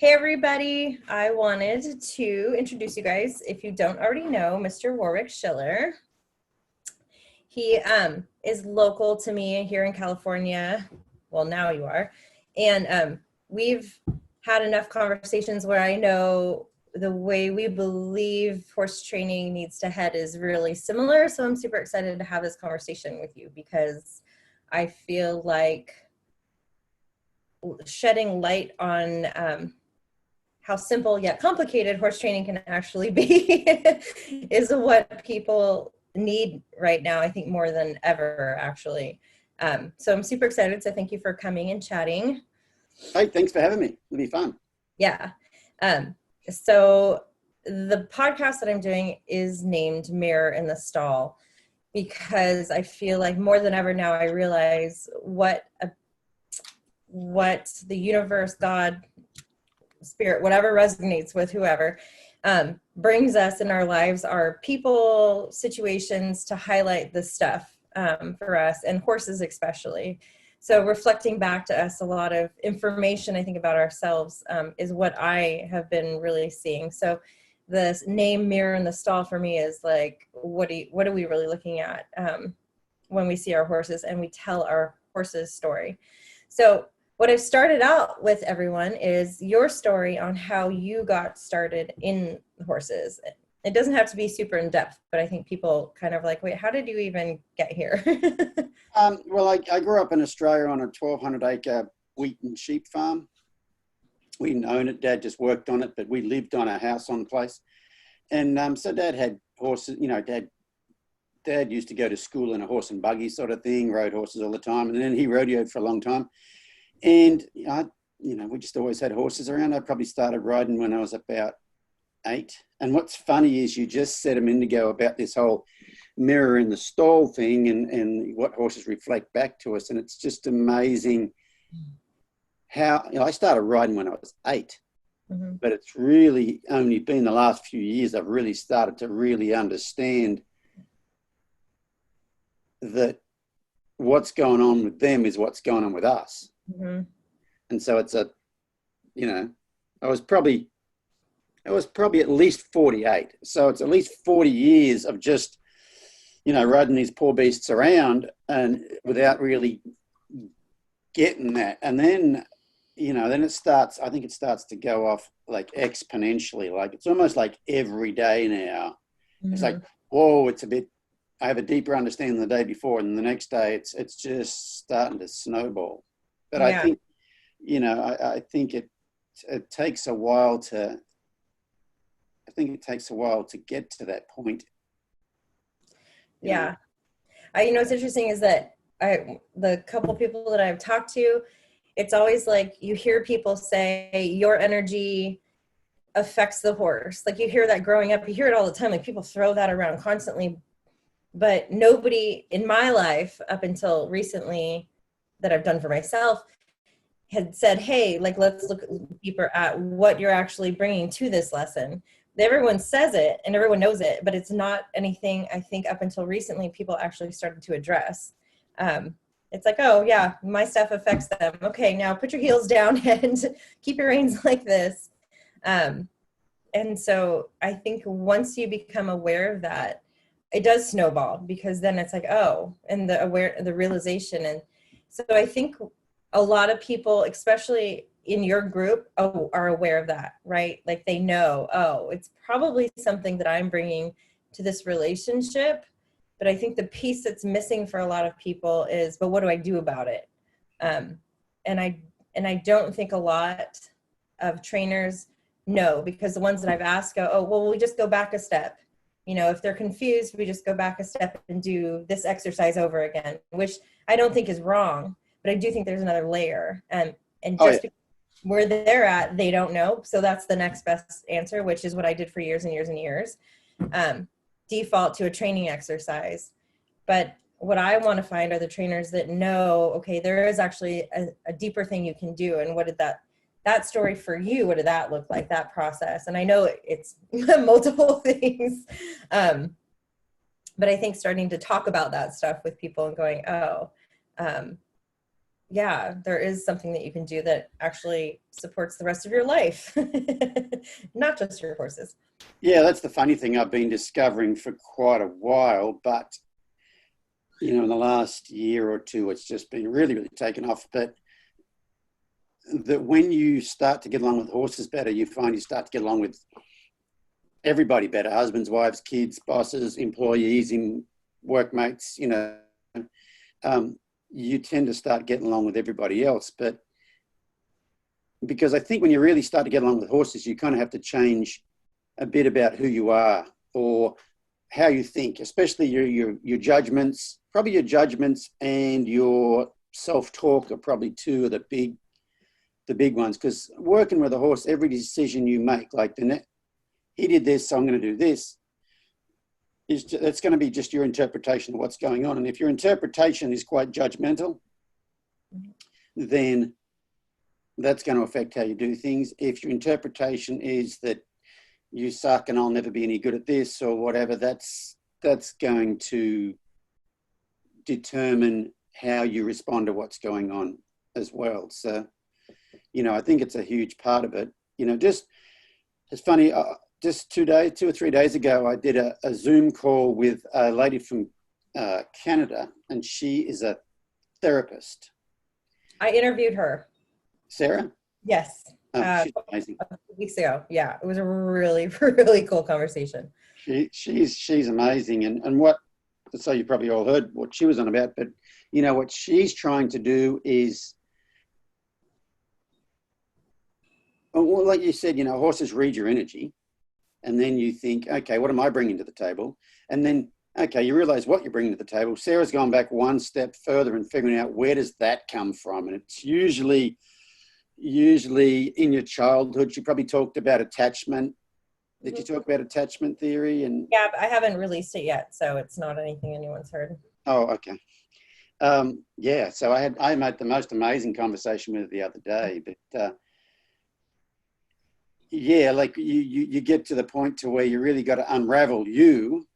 Hey everybody, I wanted to introduce you guys, if you don't already know, Mr. Warwick Schiller. He is local to me here in California. Well, now you are. And we've had enough conversations where I know the way we believe horse training needs to head is really similar. So I'm super excited to have this conversation with you because I feel like shedding light on how simple yet complicated horse training can actually be is what people need right now, I think more than ever, actually. So I'm super excited. So thank you for coming and chatting. Hey, thanks for having me. It'll be fun. Yeah. So the podcast that I'm doing is named Mirror in the Stall because I feel like more than ever now I realize what the universe, God, spirit, whatever resonates with whoever, brings us in our lives are people, situations to highlight this stuff for us, and horses especially. So reflecting back to us a lot of information, I think, about ourselves is what I have been really seeing. So the name Mirror in the Stall for me is like, what are we really looking at when we see our horses and we tell our horses' story? So what I've started out with everyone is your story on how you got started in horses. It doesn't have to be super in depth, but I think people kind of like, wait, how did you even get here? Well, I grew up in Australia on a 1,200 acre wheat and sheep farm. We didn't own it. Dad just worked on it, but we lived on a house on place. And so Dad had horses, Dad used to go to school in a horse and buggy sort of thing, rode horses all the time. And then he rodeoed for a long time. And, we just always had horses around. I probably started riding when I was about 8. And what's funny is you just said a minute ago about this whole mirror in the stall thing and what horses reflect back to us. And it's just amazing how, I started riding when I was 8. Mm-hmm. But it's really only been the last few years I've really started to really understand that what's going on with them is what's going on with us. Mm-hmm. And so it's I was probably at least 48. So it's at least 40 years of just, riding these poor beasts around and without really getting that. And then, then I think it starts to go off like exponentially. Like it's almost like every day now. Mm-hmm. It's like, whoa, I have a deeper understanding than the day before. And the next day it's just starting to snowball. But yeah. I think it takes a while to get to that point. Yeah. What's interesting is that the couple people that I've talked to, it's always like you hear people say your energy affects the horse. Like you hear that growing up, you hear it all the time. Like people throw that around constantly, but nobody in my life up until recently that I've done for myself had said, hey, like, let's look deeper at what you're actually bringing to this lesson. Everyone says it and everyone knows it, but it's not anything I think up until recently people actually started to address. It's like, oh yeah, my stuff affects them. Okay, now put your heels down and keep your reins like this. And so I think once you become aware of that, it does snowball because then it's like, oh, and the realization. And so I think a lot of people, especially in your group, are aware of that, right? Like they know, oh, it's probably something that I'm bringing to this relationship. But I think the piece that's missing for a lot of people is, but what do I do about it? And I don't think a lot of trainers know, because the ones that I've asked go, oh, well, we just go back a step. If they're confused, we just go back a step and do this exercise over again, which I don't think is wrong. But I do think there's another layer. And just where they're at, they don't know. So that's the next best answer, which is what I did for years and years and years. Default to a training exercise. But what I want to find are the trainers that know, okay, there is actually a deeper thing you can do. And what did that story for you, what did that look like, that process? And I know it's multiple things. But I think starting to talk about that stuff with people and going, yeah, there is something that you can do that actually supports the rest of your life, not just your horses. Yeah, that's the funny thing I've been discovering for quite a while, but you know, in the last year or two, it's just been really, really taken off. But that when you start to get along with horses better, you find you start to get along with everybody better: husbands, wives, kids, bosses, employees, in workmates. You know, you tend to start getting along with everybody else. But because I think when you really start to get along with horses, you kind of have to change a bit about who you are or how you think, especially your judgments. Probably your judgments and your self-talk are probably two of the big ones. Because working with a horse, every decision you make, like he did this, so I'm going to do this, that's going to be just your interpretation of what's going on. And if your interpretation is quite judgmental, then that's going to affect how you do things. If your interpretation is that you suck and I'll never be any good at this or whatever, that's going to determine how you respond to what's going on as well. So, you know, I think it's a huge part of it. You know, just, it's funny, just 2 or 3 days ago, I did a Zoom call with a lady from Canada, and she is a therapist. I interviewed her. Sarah? Yes. She's amazing. A few weeks ago. Yeah, it was a really, really cool conversation. She's amazing. And what, so you probably all heard what she was on about, but you know, what she's trying to do is, well, like you said, you know, horses read your energy, and then you think, okay, what am I bringing to the table? And then, okay, you realize what you're bringing to the table. Sarah's gone back one step further and figuring out where does that come from. And it's usually in your childhood. She probably talked about attachment. Did you talk about attachment theory? And yeah, but I haven't released it yet, so it's not anything anyone's heard. Oh, okay. Yeah, so I had the most amazing conversation with her the other day, but yeah, like you get to the point to where you really got to unravel you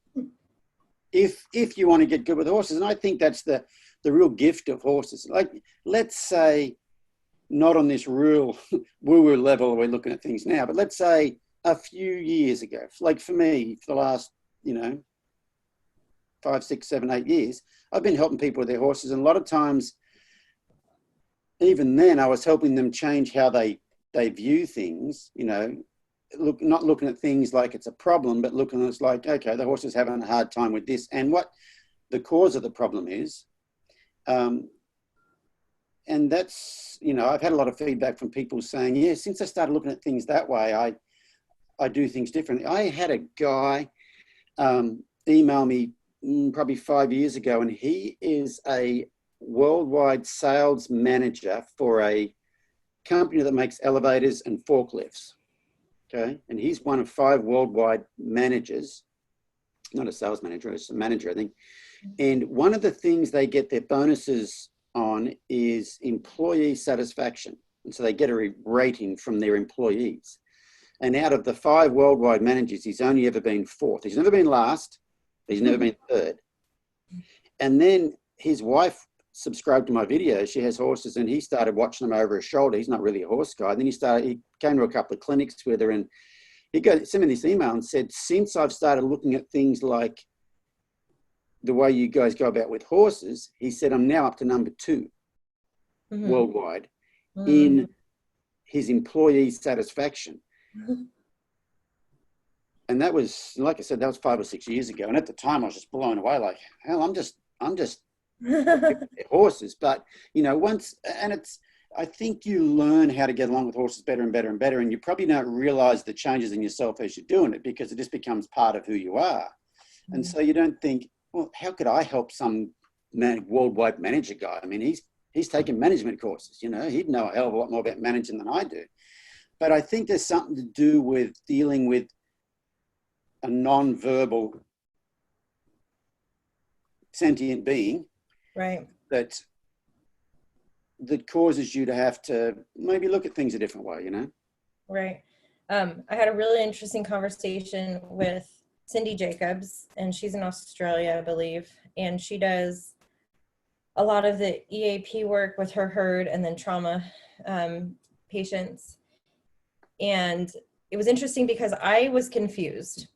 if you want to get good with horses. And I think that's the real gift of horses. Like, let's say, not on this real woo-woo level we're looking at things now, but let's say a few years ago, like for me, for the last, you know, 5, 6, 7, 8 years, I've been helping people with their horses. And a lot of times, even then, I was helping them change how they view things, you know, not looking at things like it's a problem, but looking at it like, okay, the horse is having a hard time with this and what the cause of the problem is. And that's, you know, I've had a lot of feedback from people saying, yeah, since I started looking at things that way, I do things differently. I had a guy email me probably 5 years ago, and he is a worldwide sales manager for a company that makes elevators and forklifts. Okay. And he's one of 5 worldwide managers, not a sales manager, it's a manager, I think. And one of the things they get their bonuses on is employee satisfaction. And so they get a rating from their employees. And out of the 5 worldwide managers, he's only ever been 4th. He's never been last. He's never been 3rd. And then his wife subscribed to my videos. She has horses, and he started watching them over his shoulder. He's not really a horse guy. And then he came to a couple of clinics with her, and he sent me this email and said, since I've started looking at things like the way you guys go about with horses, he said, I'm now up to number 2 worldwide in his employee satisfaction. And that was, like I said, that was 5 or 6 years ago. And at the time I was just blown away, like, hell, I'm just horses. But, you know, I think you learn how to get along with horses better and better and better. And you probably don't realize the changes in yourself as you're doing it, because it just becomes part of who you are. And so you don't think, well, how could I help some worldwide manager guy? I mean, he's taken management courses, you know, he'd know a hell of a lot more about managing than I do. But I think there's something to do with dealing with a non-verbal sentient being, right, that causes you to have to maybe look at things a different way, you know? Right. I had a really interesting conversation with Cindy Jacobs, and she's in Australia, I believe, and she does a lot of the EAP work with her herd and then trauma patients. And it was interesting because I was confused.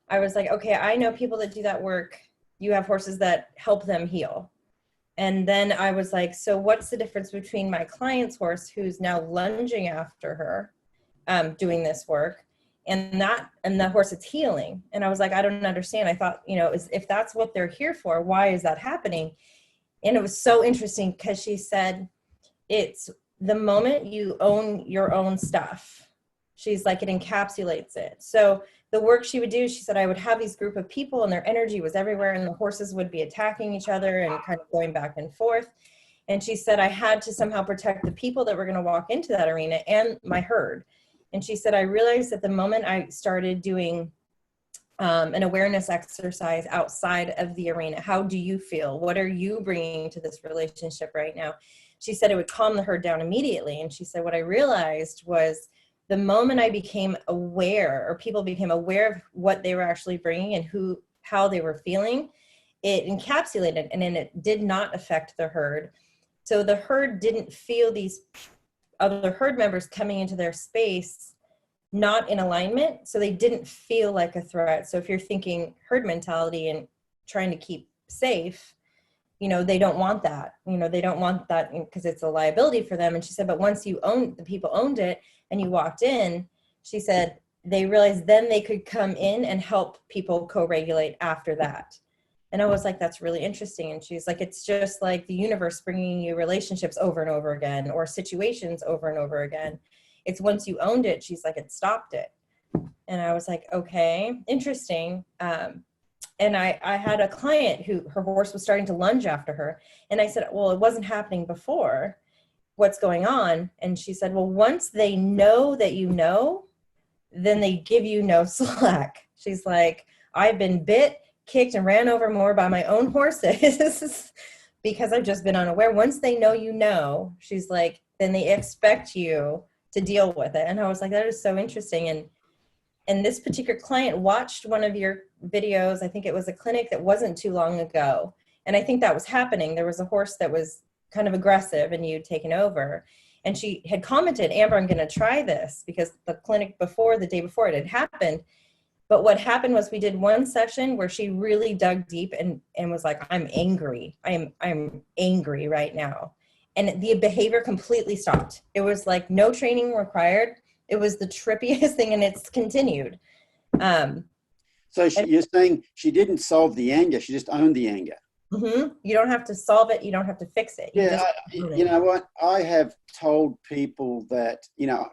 I was like, okay, I know people that do that work. You have horses that help them heal. And then I was like, so what's the difference between my client's horse who's now lunging after her, doing this work, and the horse that's healing? And I was like, I don't understand. I thought, if that's what they're here for, why is that happening? And it was so interesting because she said, it's the moment you own your own stuff. She's like, it encapsulates it. So the work she would do, she said, I would have these group of people and their energy was everywhere and the horses would be attacking each other and kind of going back and forth. And she said, I had to somehow protect the people that were going to walk into that arena and my herd. And she said, I realized that the moment I started doing an awareness exercise outside of the arena, how do you feel? What are you bringing to this relationship right now? She said it would calm the herd down immediately. And she said, what I realized was the moment I became aware, or people became aware of what they were actually bringing and how they were feeling, it encapsulated and then it did not affect the herd. So the herd didn't feel these other herd members coming into their space not in alignment. So they didn't feel like a threat. So if you're thinking herd mentality and trying to keep safe, they don't want that. They don't want that because it's a liability for them. And she said, but once the people owned it and you walked in, she said, they realized then they could come in and help people co-regulate after that. And I was like, that's really interesting. And she's like, it's just like the universe bringing you relationships over and over again, or situations over and over again. It's once you owned it, she's like, it stopped it. And I was like, okay, interesting. And I had a client who her horse was starting to lunge after her. And I said, well, it wasn't happening before. What's going on? And she said, well, once they know that then they give you no slack. She's like, I've been bit, kicked, and ran over more by my own horses because I've just been unaware. Once they know, she's like, then they expect you to deal with it. And I was like, that is so interesting. And this particular client watched one of your videos. I think it was a clinic that wasn't too long ago. And I think that was happening. There was a horse that was kind of aggressive and you'd taken over. And she had commented, Amber, I'm going to try this, because the clinic the day before it had happened. But what happened was we did one session where she really dug deep and was like, I'm angry. I'm angry right now. And the behavior completely stopped. It was like no training required. It was the trippiest thing, and it's continued. You're saying she didn't solve the anger, she just owned the anger. Mm-hmm. You don't have to solve it. You don't have to fix it. You know what? I have told people that,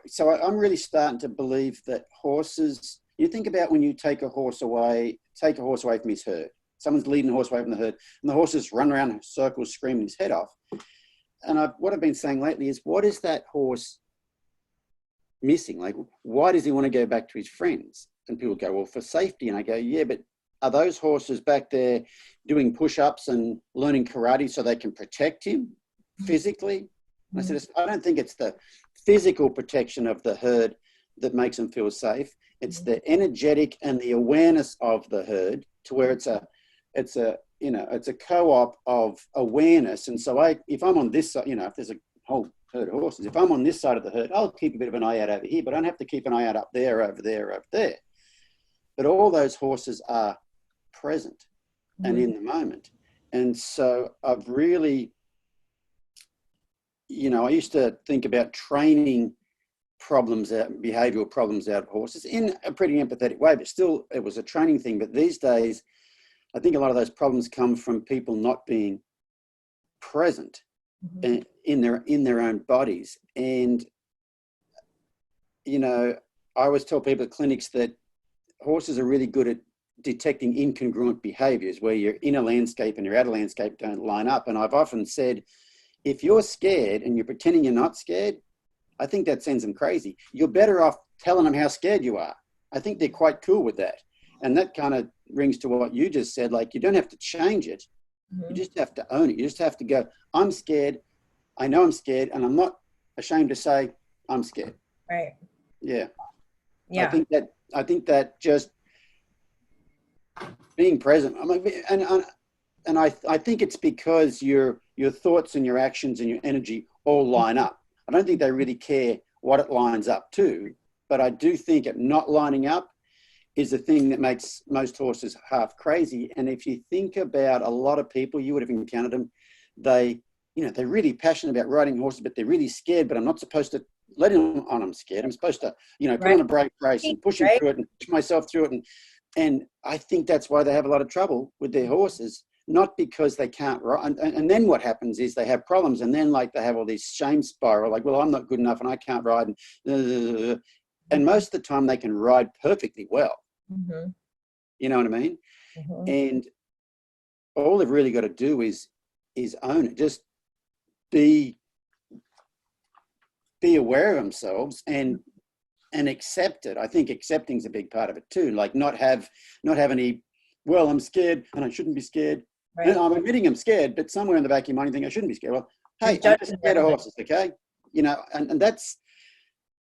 so I'm really starting to believe that horses, you think about when you take a horse away from his herd. Someone's leading the horse away from the herd, and the horses run around in circles screaming his head off. And what I've been saying lately is, what is that horse missing? Like, why does he want to go back to his friends? And people go, well, for safety. And I go, yeah, but are those horses back there doing push-ups and learning karate so they can protect him physically? And I said, I don't think it's the physical protection of the herd that makes them feel safe. It's the energetic and the awareness of the herd, to where it's a co-op of awareness. And so if I'm on this side, if there's a whole herd of horses, if I'm on this side of the herd, I'll keep a bit of an eye out over here, but I don't have to keep an eye out up there, over there, over there. But all those horses are present and in the moment. And so I've really, I used to think about training behavioral problems out of horses in a pretty empathetic way, but still it was a training thing. But these days, I think a lot of those problems come from people not being present in their own bodies. And, I always tell people at clinics that horses are really good at detecting incongruent behaviors, where your inner landscape and your outer landscape don't line up. And I've often said, if you're scared and you're pretending you're not scared, I think that sends them crazy. You're better off telling them how scared you are. I think they're quite cool with that. And that kind of rings to what you just said. Like, you don't have to change it. You just have to own it. You just have to go, I'm scared. I know I'm scared. And I'm not ashamed to say I'm scared. Right. Yeah. Yeah. I think that just being present. and I think it's because your thoughts and your actions and your energy all line up. I don't think they really care what it lines up to, but I do think it not lining up is the thing that makes most horses half crazy. And if you think about a lot of people, you would have encountered them, they're really passionate about riding horses, but they're really scared, but I'm not supposed to let them on. I'm scared. I'm supposed to, put on a brake race and push them through it and push myself through it. And I think that's why they have a lot of trouble with their horses, not because they can't ride. And then what happens is they have problems, and then like they have all these shame spiral, like, well, I'm not good enough and I can't ride. And most of the time they can ride perfectly well. Mm-hmm. You know what I mean? Mm-hmm. And all they've really got to do is own it. Just be aware of themselves and accept it. I think accepting is a big part of it too. Like not have any, well, I'm scared and I shouldn't be scared. Right. And I'm admitting I'm scared, but somewhere in the back of your mind you think I shouldn't be scared. Well, hey, I'm just scared of horses, okay? And that's,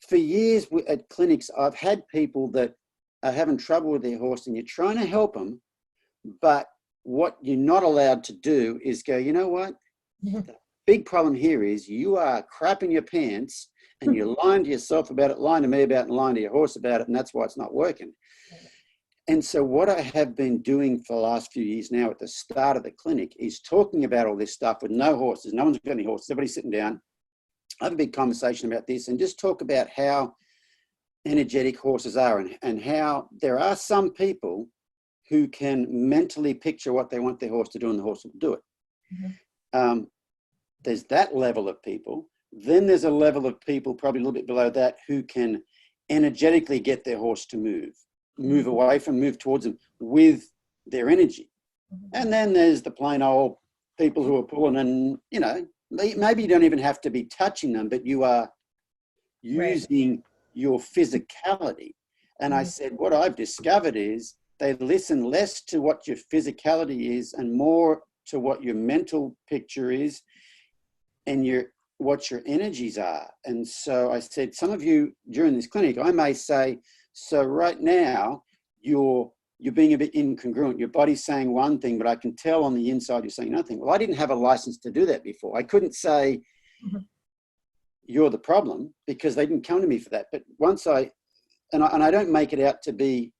for years at clinics, I've had people that are having trouble with their horse and you're trying to help them, but what you're not allowed to do is go, you know what? The big problem here is you are crapping your pants and you're lying to yourself about it, lying to me about it, and lying to your horse about it, and that's why it's not working. And so what I have been doing for the last few years now at the start of the clinic is talking about all this stuff with no horses. No one's got any horses. Everybody's sitting down. I have a big conversation about this and just talk about how energetic horses are and how there are some people who can mentally picture what they want their horse to do and the horse will do it. Mm-hmm. There's that level of people. Then there's a level of people probably a little bit below that who can energetically get their horse to move away from, move towards them with their energy. Mm-hmm. And then there's the plain old people who are pulling and, maybe you don't even have to be touching them, but you are using your physicality. And I said, what I've discovered is they listen less to what your physicality is and more to what your mental picture is and what your energies are. And so I said, some of you during this clinic, I may say, so right now you're being a bit incongruent. Your body's saying one thing, but I can tell on the inside you're saying nothing. Well, I didn't have a license to do that before. I couldn't say, you're the problem, because they didn't come to me for that. But once I don't make it out to be,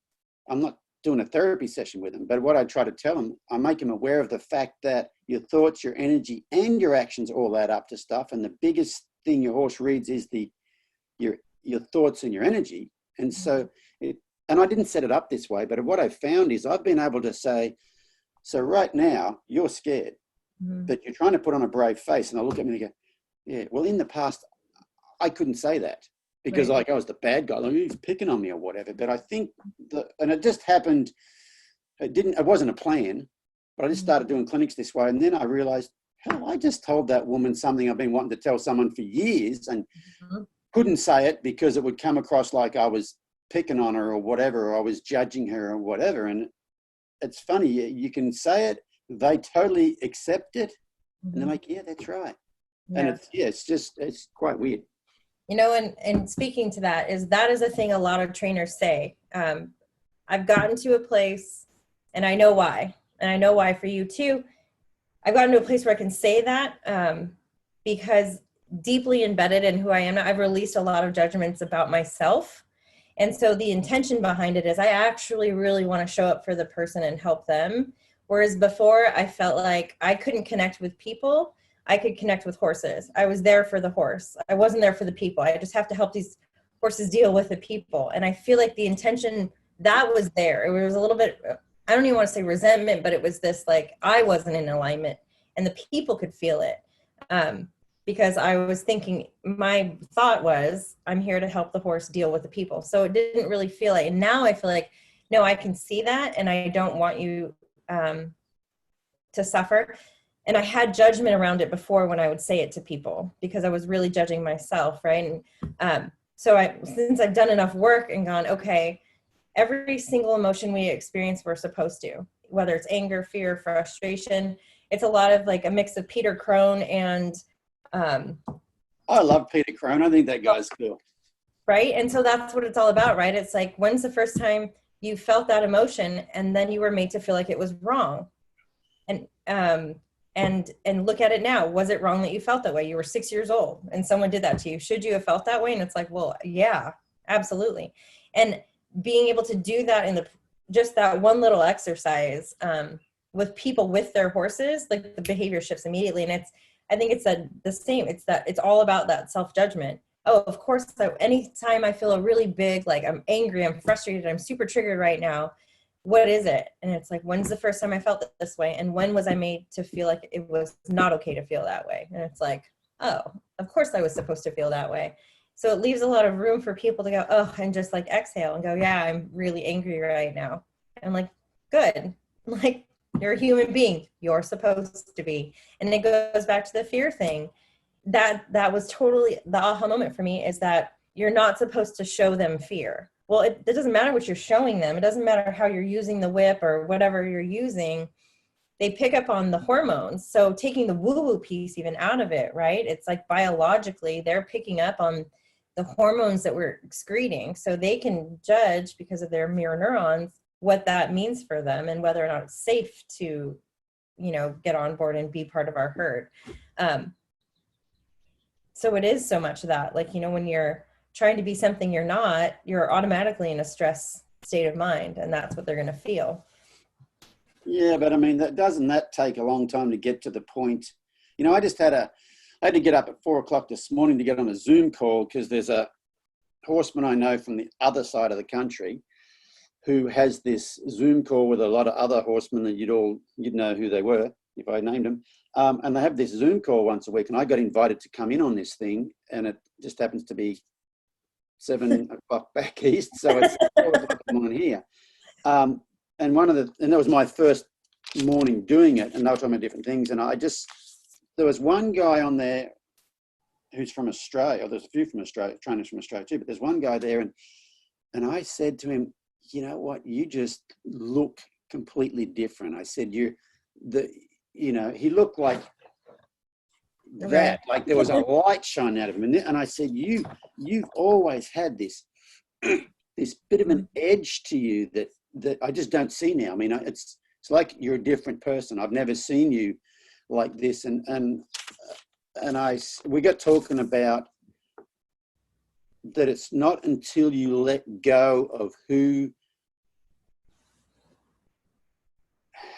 I'm not doing a therapy session with them, but what I try to tell them, I make them aware of the fact that your thoughts, your energy, and your actions all add up to stuff. And the biggest thing your horse reads is your thoughts and your energy. And so, and I didn't set it up this way, but what I've found is I've been able to say, so right now you're scared, but you're trying to put on a brave face. And they'll look at me and go, yeah, well, in the past, I couldn't say that because like I was the bad guy, like he's picking on me or whatever. But I think and it just happened. It wasn't a plan, but I just started doing clinics this way. And then I realized, hell, I just told that woman something I've been wanting to tell someone for years and couldn't say it because it would come across like I was picking on her or whatever, or I was judging her or whatever. And it's funny, you can say it, they totally accept it, and they're like, yeah, that's right. Yeah. And it's quite weird. And speaking to that is a thing a lot of trainers say. I've gotten to a place, and I know why, and I know why for you too. I've gotten to a place where I can say that because deeply embedded in who I am, I've released a lot of judgments about myself. And so the intention behind it is I actually really want to show up for the person and help them. Whereas before I felt like I couldn't connect with people. I could connect with horses. I was there for the horse. I wasn't there for the people. I just have to help these horses deal with the people. And I feel like the intention that was there, it was a little bit, I don't even want to say resentment, but it was this, like, I wasn't in alignment and the people could feel it. Because I was thinking, my thought was, I'm here to help the horse deal with the people. So it didn't really feel like, and now I feel like, no, I can see that. And I don't want you to suffer. And I had judgment around it before when I would say it to people because I was really judging myself, right? And so since I've done enough work and gone, okay, every single emotion we experience, we're supposed to, whether it's anger, fear, frustration. It's a lot of like a mix of Peter Crone and I love Peter Crone. I think that guy's cool. Right? And so that's what it's all about, right? It's like, when's the first time you felt that emotion and then you were made to feel like it was wrong? And and look at it now. Was it wrong that you felt that way? You were 6 years old and someone did that to you. Should you have felt that way? And it's like, well, yeah, absolutely. And being able to do that in the just that one little exercise with people with their horses, like the behavior shifts immediately. And I think it's the same. It's all about that self-judgment. Oh, of course. So anytime I feel a really big, like I'm angry, I'm frustrated, I'm super triggered right now. What is it? And it's like, when's the first time I felt this way? And when was I made to feel like it was not okay to feel that way? And it's like, oh, of course I was supposed to feel that way. So it leaves a lot of room for people to go, oh, and just like exhale and go, yeah, I'm really angry right now. And like, good. Like, you're a human being. You're supposed to be. And it goes back to the fear thing. That was totally the aha moment for me, is that you're not supposed to show them fear. Well, it doesn't matter what you're showing them. It doesn't matter how you're using the whip or whatever you're using. They pick up on the hormones. So taking the woo-woo piece even out of it, right? It's like biologically, they're picking up on the hormones that we're excreting. So they can judge, because of their mirror neurons, what that means for them and whether or not it's safe to, get on board and be part of our herd. So it is so much that, like, when you're trying to be something you're not, you're automatically in a stress state of mind, and that's what they're going to feel. Yeah, but I mean, doesn't that take a long time to get to the point? I had to get up at 4:00 this morning to get on a Zoom call, because there's a horseman I know from the other side of the country who has this Zoom call with a lot of other horsemen that you'd know who they were if I named them. And they have this Zoom call once a week, and I got invited to come in on this thing, and it just happens to be 7:00 back east, so it's 4:00 in the morning here. And that was my first morning doing it, and they were talking about different things. And there was one guy on there who's from Australia. There's a few from Australia, trainers from Australia too, but there's one guy there, and I said to him, you know what, you just look completely different. I said, he looked like that, like there was a light shining out of him. And I said, you've always had this bit of an edge to you that I just don't see now. I mean, it's like you're a different person. I've never seen you like this. And we got talking about that it's not until you let go of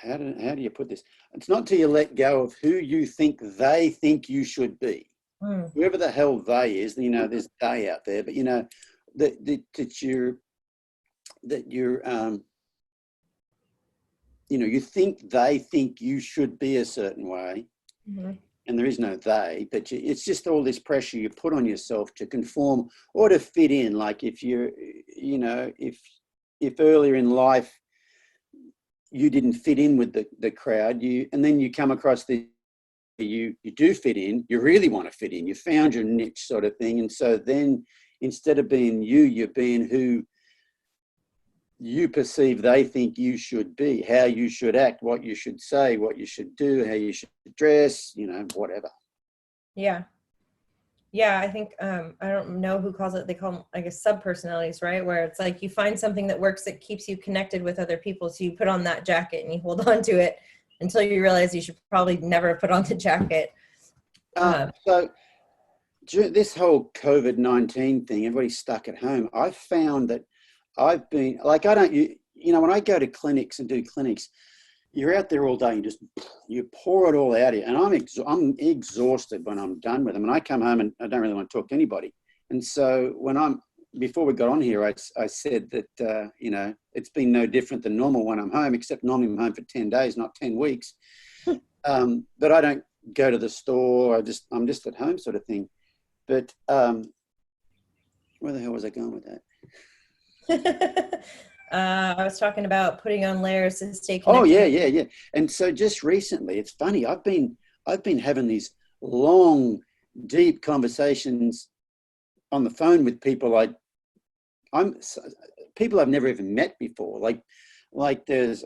how do you put this? It's not until you let go of who you think they think you should be. Whoever the hell they is, there's they out there, but you think they think you should be a certain way. Mm-hmm. And there is no they, but it's just all this pressure you put on yourself to conform or to fit in. Like if if earlier in life you didn't fit in with the crowd, and then you come across you do fit in, you really want to fit in, you found your niche sort of thing. And so then instead of being you're being who you perceive they think you should be, how you should act, what you should say, what you should do, how you should dress, whatever. Yeah. I think, I don't know who calls it, they call them, I guess, sub-personalities, right? Where it's like you find something that works, that keeps you connected with other people. So you put on that jacket and you hold on to it until you realize you should probably never put on the jacket. So this whole COVID-19 thing, everybody's stuck at home. I found that I've been like, when I go to clinics and do clinics, you're out there all day and you pour it all out here. And I'm exhausted when I'm done with them. And I come home and I don't really want to talk to anybody. And so before we got on here, I said that, it's been no different than normal when I'm home, except normally I'm home for 10 days, not 10 weeks. But I don't go to the store. I'm just at home sort of thing. But where the hell was I going with that? I was talking about putting on layers to stay connected. Oh yeah. And so just recently, it's funny. I've been having these long, deep conversations on the phone with people people I've never even met before. Like there's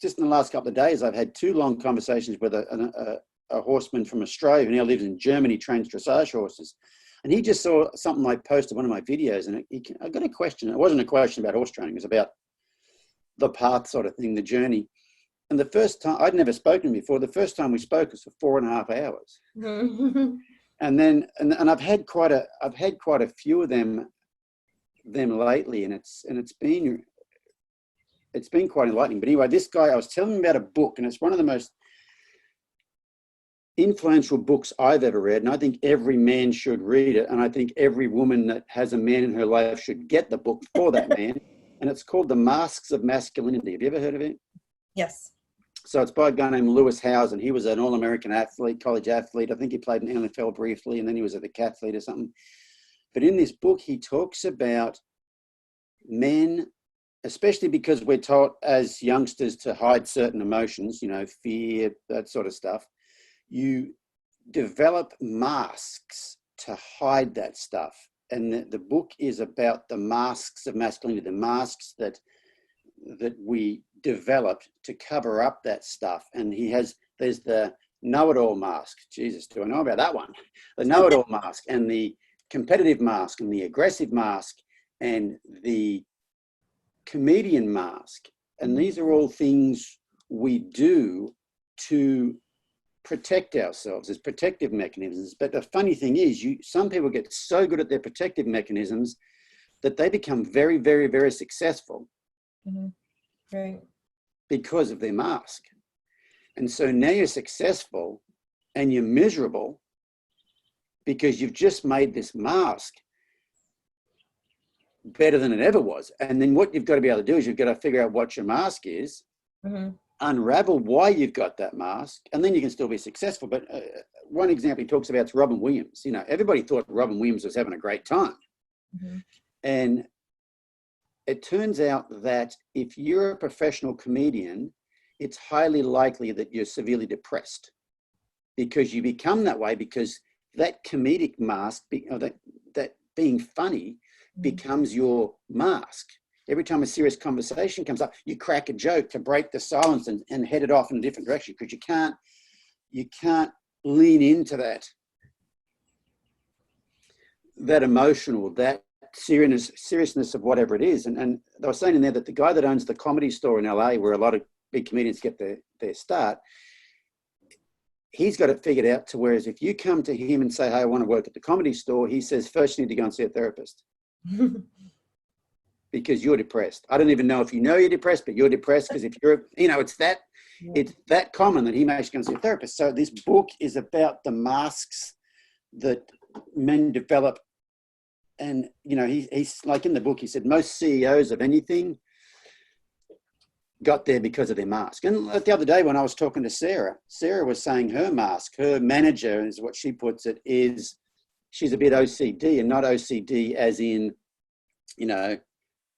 just in the last couple of days, I've had 2 long conversations with a horseman from Australia who now lives in Germany, trains dressage horses. And he just saw something I posted, one of my videos, and I got a question. It wasn't a question about horse training. It was about the path sort of thing, the journey. And the first time, I'd never spoken before. The first time we spoke was for 4.5 hours. And then, and I've had quite a few of them lately, and it's been quite enlightening. But anyway, this guy, I was telling him about a book, and it's one of the most influential books I've ever read, and I think every man should read it, and I think every woman that has a man in her life should get the book for that man. And it's called The Masks of Masculinity. Have you ever heard of it? Yes. So it's by a guy named Lewis Howes, and he was an All-American athlete, college athlete. I think he played in NFL briefly, and then he was a decathlete or something. But in this book, he talks about men, especially because we're taught as youngsters to hide certain emotions, you know, fear, that sort of stuff. You develop masks to hide that stuff. And the book is about the masks of masculinity, the masks that we developed to cover up that stuff. And there's the know-it-all mask. Jesus, do I know about that one? The know-it-all mask, and the competitive mask, and the aggressive mask, and the comedian mask. And these are all things we do to protect ourselves as protective mechanisms. But the funny thing is, some people get so good at their protective mechanisms that they become very, very, very successful. Mm-hmm. Right. Because of their mask. And so now you're successful and you're miserable because you've just made this mask better than it ever was. And then what you've got to be able to do is you've got to figure out what your mask is, unravel why you've got that mask, and then you can still be successful. But one example he talks about is Robyn Williams. You know, everybody thought Robyn Williams was having a great time. And it turns out that if you're a professional comedian, it's highly likely that you're severely depressed, because you become that way because that comedic mask, that being funny, becomes your mask. Every time a serious conversation comes up, you crack a joke to break the silence and head it off in a different direction, because you can't lean into that emotional, that seriousness of whatever it is. And they were saying in there that the guy that owns the Comedy Store in LA, where a lot of big comedians get their start, he's got it figured out to whereas if you come to him and say, hey, I want to work at the Comedy Store, he says, first you need to go and see a therapist. Because you're depressed. I don't even know if you know you're depressed, but you're depressed because if you're, you know, it's that common that he makes you go and see a therapist. So this book is about the masks that men develop. And, you know, he's like in the book, he said most CEOs of anything got there because of their mask. And the other day when I was talking to Sarah was saying her mask, her manager, is what she puts it, is she's a bit OCD, and not OCD as in, you know,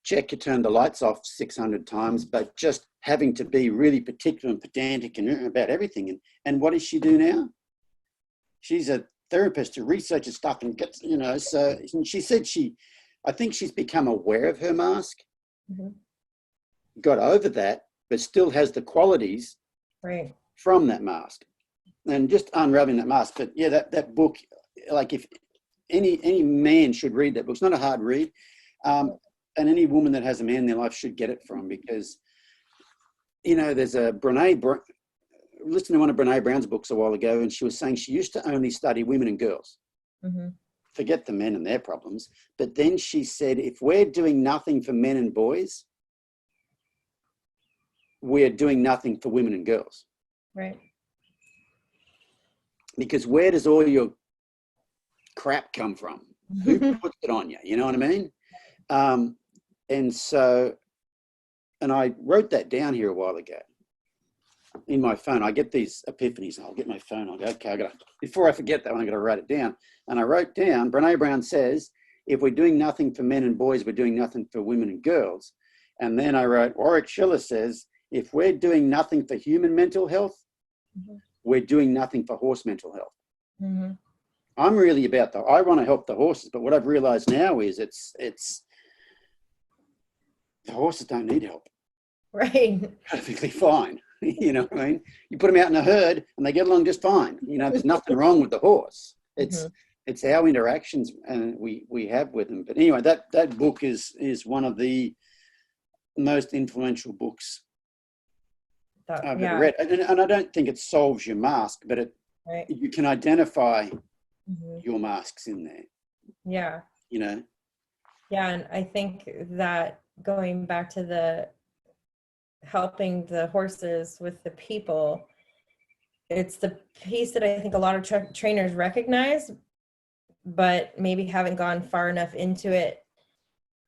check you turn the lights off 600 times, but just having to be really particular and pedantic and about everything. And what does she do now? She's a therapist who researches stuff and gets, you know, so she said I think she's become aware of her mask, got over that, but still has the qualities from that mask, and just unraveling that mask. But yeah, that book, like if any man should read that book. It's not a hard read. And any woman that has a man in their life should get it from, because, you know, there's listened to one of Brene Brown's books a while ago, and she was saying she used to only study women and girls. Forget the men and their problems. But then she said, if we're doing nothing for men and boys, we're doing nothing for women and girls. Right. Because where does all your crap come from? Who puts it on you? You know what I mean? And I wrote that down here a while ago in my phone. I get these epiphanies, and I'll get my phone. I'll go, okay, before I forget that one, I got to write it down. And I wrote down, Brene Brown says, if we're doing nothing for men and boys, we're doing nothing for women and girls. And then I wrote, Warwick Schiller says, if we're doing nothing for human mental health, we're doing nothing for horse mental health. I'm really about I want to help the horses, but what I've realized now is it's the horses don't need help. Right. Perfectly fine. You know what I mean? You put them out in a herd and they get along just fine. You know, there's nothing wrong with the horse. It's our interactions and we have with them. But anyway, that book is one of the most influential books I've yeah, read, and I don't think it solves your mask, but right. you can identify Mhm. your masks in there, Yeah. you know. Yeah, and I think that going back to the helping the horses with the people, it's the piece that I think a lot of trainers recognize, but maybe haven't gone far enough into it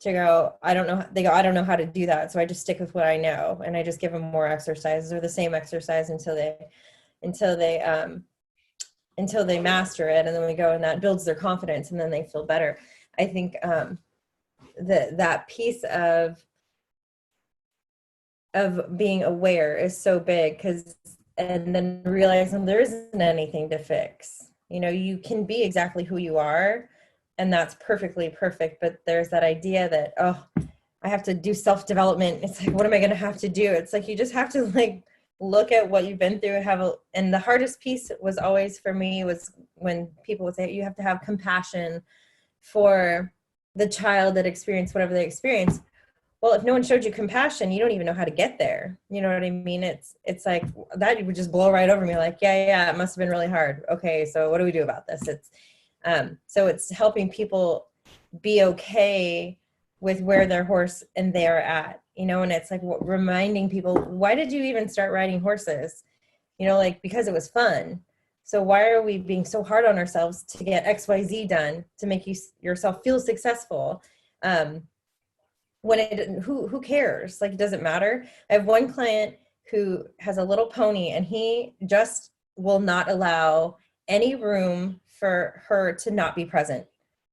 to go, I don't know. They go, I don't know how to do that. So I just stick with what I know. And I just give them more exercises or the same exercise until they, until they master it. And then we go, and that builds their confidence, and then they feel better. I think, that piece of being aware is so big, because, and then realizing there isn't anything to fix. You know, you can be exactly who you are, and that's perfectly perfect. But there's that idea that, oh, I have to do self-development. It's like, what am I going to have to do? It's like, you just have to like look at what you've been through, and the hardest piece was always for me was when people would say, you have to have compassion for the child that experienced whatever they experienced. Well, if no one showed you compassion, you don't even know how to get there. You know what I mean? It's like that would just blow right over me. Like, yeah, it must have been really hard. Okay, so what do we do about this? So it's helping people be okay with where their horse and they are at. You know, and it's like reminding people, why did you even start riding horses? You know, like, because it was fun. So why are we being so hard on ourselves to get XYZ done to make yourself feel successful? When who cares? Like, it doesn't matter. I have one client who has a little pony, and he just will not allow any room for her to not be present.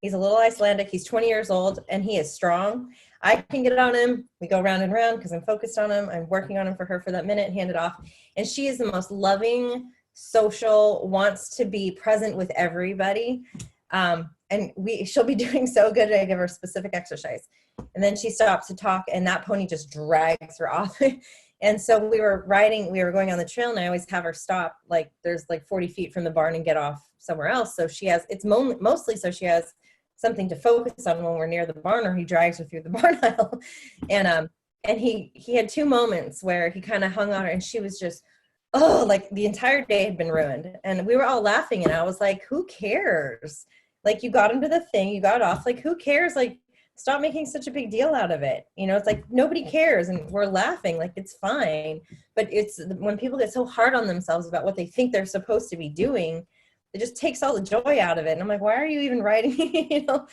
He's a little Icelandic. He's 20 years old, and he is strong. I can get on him. We go round and round because I'm focused on him. I'm working on him for her for that minute, hand it off. And she is the most loving, social, wants to be present with everybody. And she'll be doing so good. I give her specific exercise. And then she stops to talk, and that pony just drags her off. And so we were going on the trail, and I always have her stop, like there's like 40 feet from the barn, and get off somewhere else. So it's mostly so she has something to focus on when we're near the barn, or he drags her through the barn aisle. And he had two moments where he kind of hung on her, and she was just, oh, like the entire day had been ruined. And we were all laughing, and I was like, who cares? Like, you got into the thing, you got off, like, who cares? Like, stop making such a big deal out of it. You know, it's like, nobody cares, and we're laughing, like, it's fine. But it's when people get so hard on themselves about what they think they're supposed to be doing, it just takes all the joy out of it. And I'm like, why are you even riding? You know,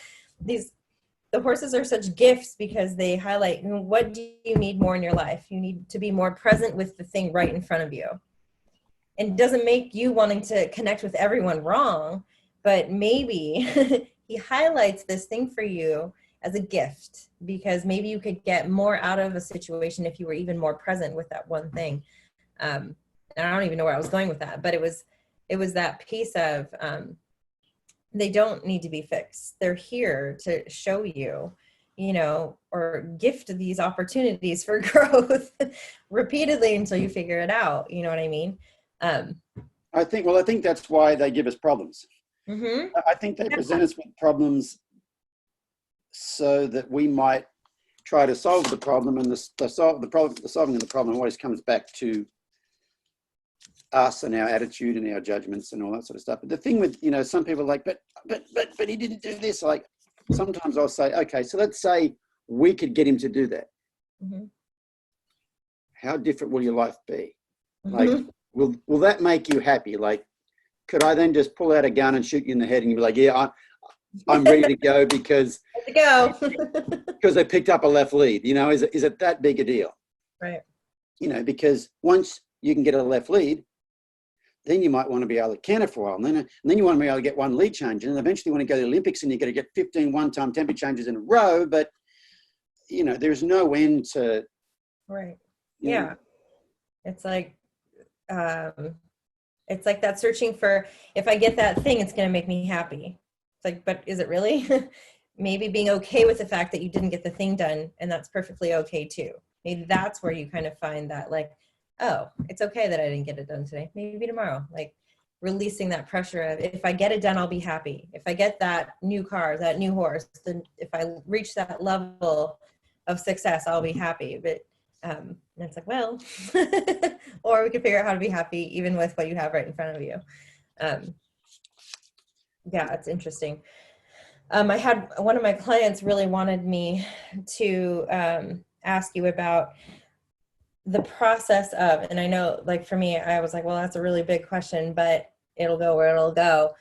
the horses are such gifts because they highlight, what do you need more in your life? You need to be more present with the thing right in front of you. And it doesn't make you wanting to connect with everyone wrong, but maybe he highlights this thing for you as a gift, because maybe you could get more out of a situation if you were even more present with that one thing. And I don't even know where I was going with that, but it was that piece of, they don't need to be fixed. They're here to show you, you know, or gift these opportunities for growth repeatedly until you figure it out. You know what I mean? I think that's why they give us problems. Mm-hmm. I think they present us with problems so that we might try to solve the problem, and the solving of the problem always comes back to us and our attitude and our judgments and all that sort of stuff. But the thing with, you know, some people are like, but he didn't do this. Like, sometimes I'll say, okay, so let's say we could get him to do that. Mm-hmm. How different will your life be? Mm-hmm. Like, will that make you happy? Like, could I then just pull out a gun and shoot you in the head, and you'll be like, yeah, I'm ready to go because they picked up a left lead. You know, is it that big a deal? Right. You know, because once you can get a left lead, then you might want to be able to canter for a while. And then you want to be able to get one lead change. And eventually you want to go to the Olympics, and you're going to get 15 one-time tempo changes in a row. But, you know, there's no end to... Right. Yeah. It's like that searching for, if I get that thing, it's going to make me happy. It's like, but is it really? Maybe being okay with the fact that you didn't get the thing done, and that's perfectly okay too. Maybe that's where you kind of find that, like, oh, it's okay that I didn't get it done today. Maybe tomorrow. Like, releasing that pressure of, if I get it done, I'll be happy. If I get that new car, that new horse, then if I reach that level of success, I'll be happy. But And it's like, well, or we could figure out how to be happy even with what you have right in front of you. Yeah, it's interesting. I had one of my clients really wanted me to ask you about the process of, and I know like for me, I was like, well, that's a really big question, but it'll go where it'll go.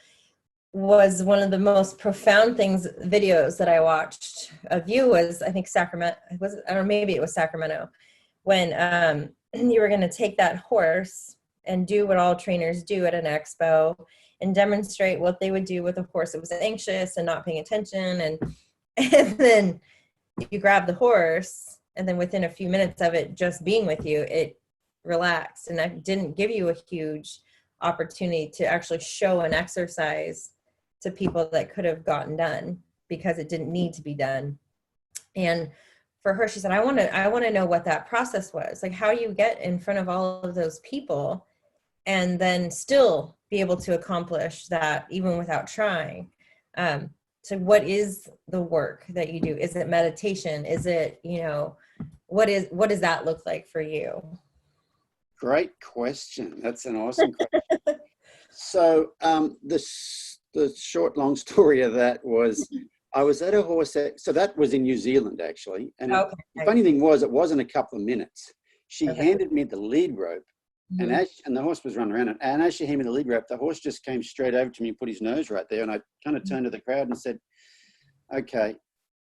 Was one of the most profound things, videos that I watched of you was, I think Sacramento, was, or maybe it was Sacramento, when you were going to take that horse and do what all trainers do at an expo and demonstrate what they would do with a horse that was anxious and not paying attention. And then you grab the horse, and then within a few minutes of it just being with you, it relaxed. And that didn't give you a huge opportunity to actually show an exercise to people that could have gotten done because it didn't need to be done. And for her, she said, I want to know what that process was. Like, how you get in front of all of those people and then still be able to accomplish that even without trying. So what is the work that you do? Is it meditation? Is it, what does that look like for you? Great question. That's an awesome question. So the short, long story of that was I was at a horse, so that was in New Zealand actually. And the funny thing was, it wasn't a couple of minutes. She handed me the lead rope, and the horse was running around. And as she handed me the lead rope, the horse just came straight over to me and put his nose right there. And I kind of turned to the crowd and said, okay,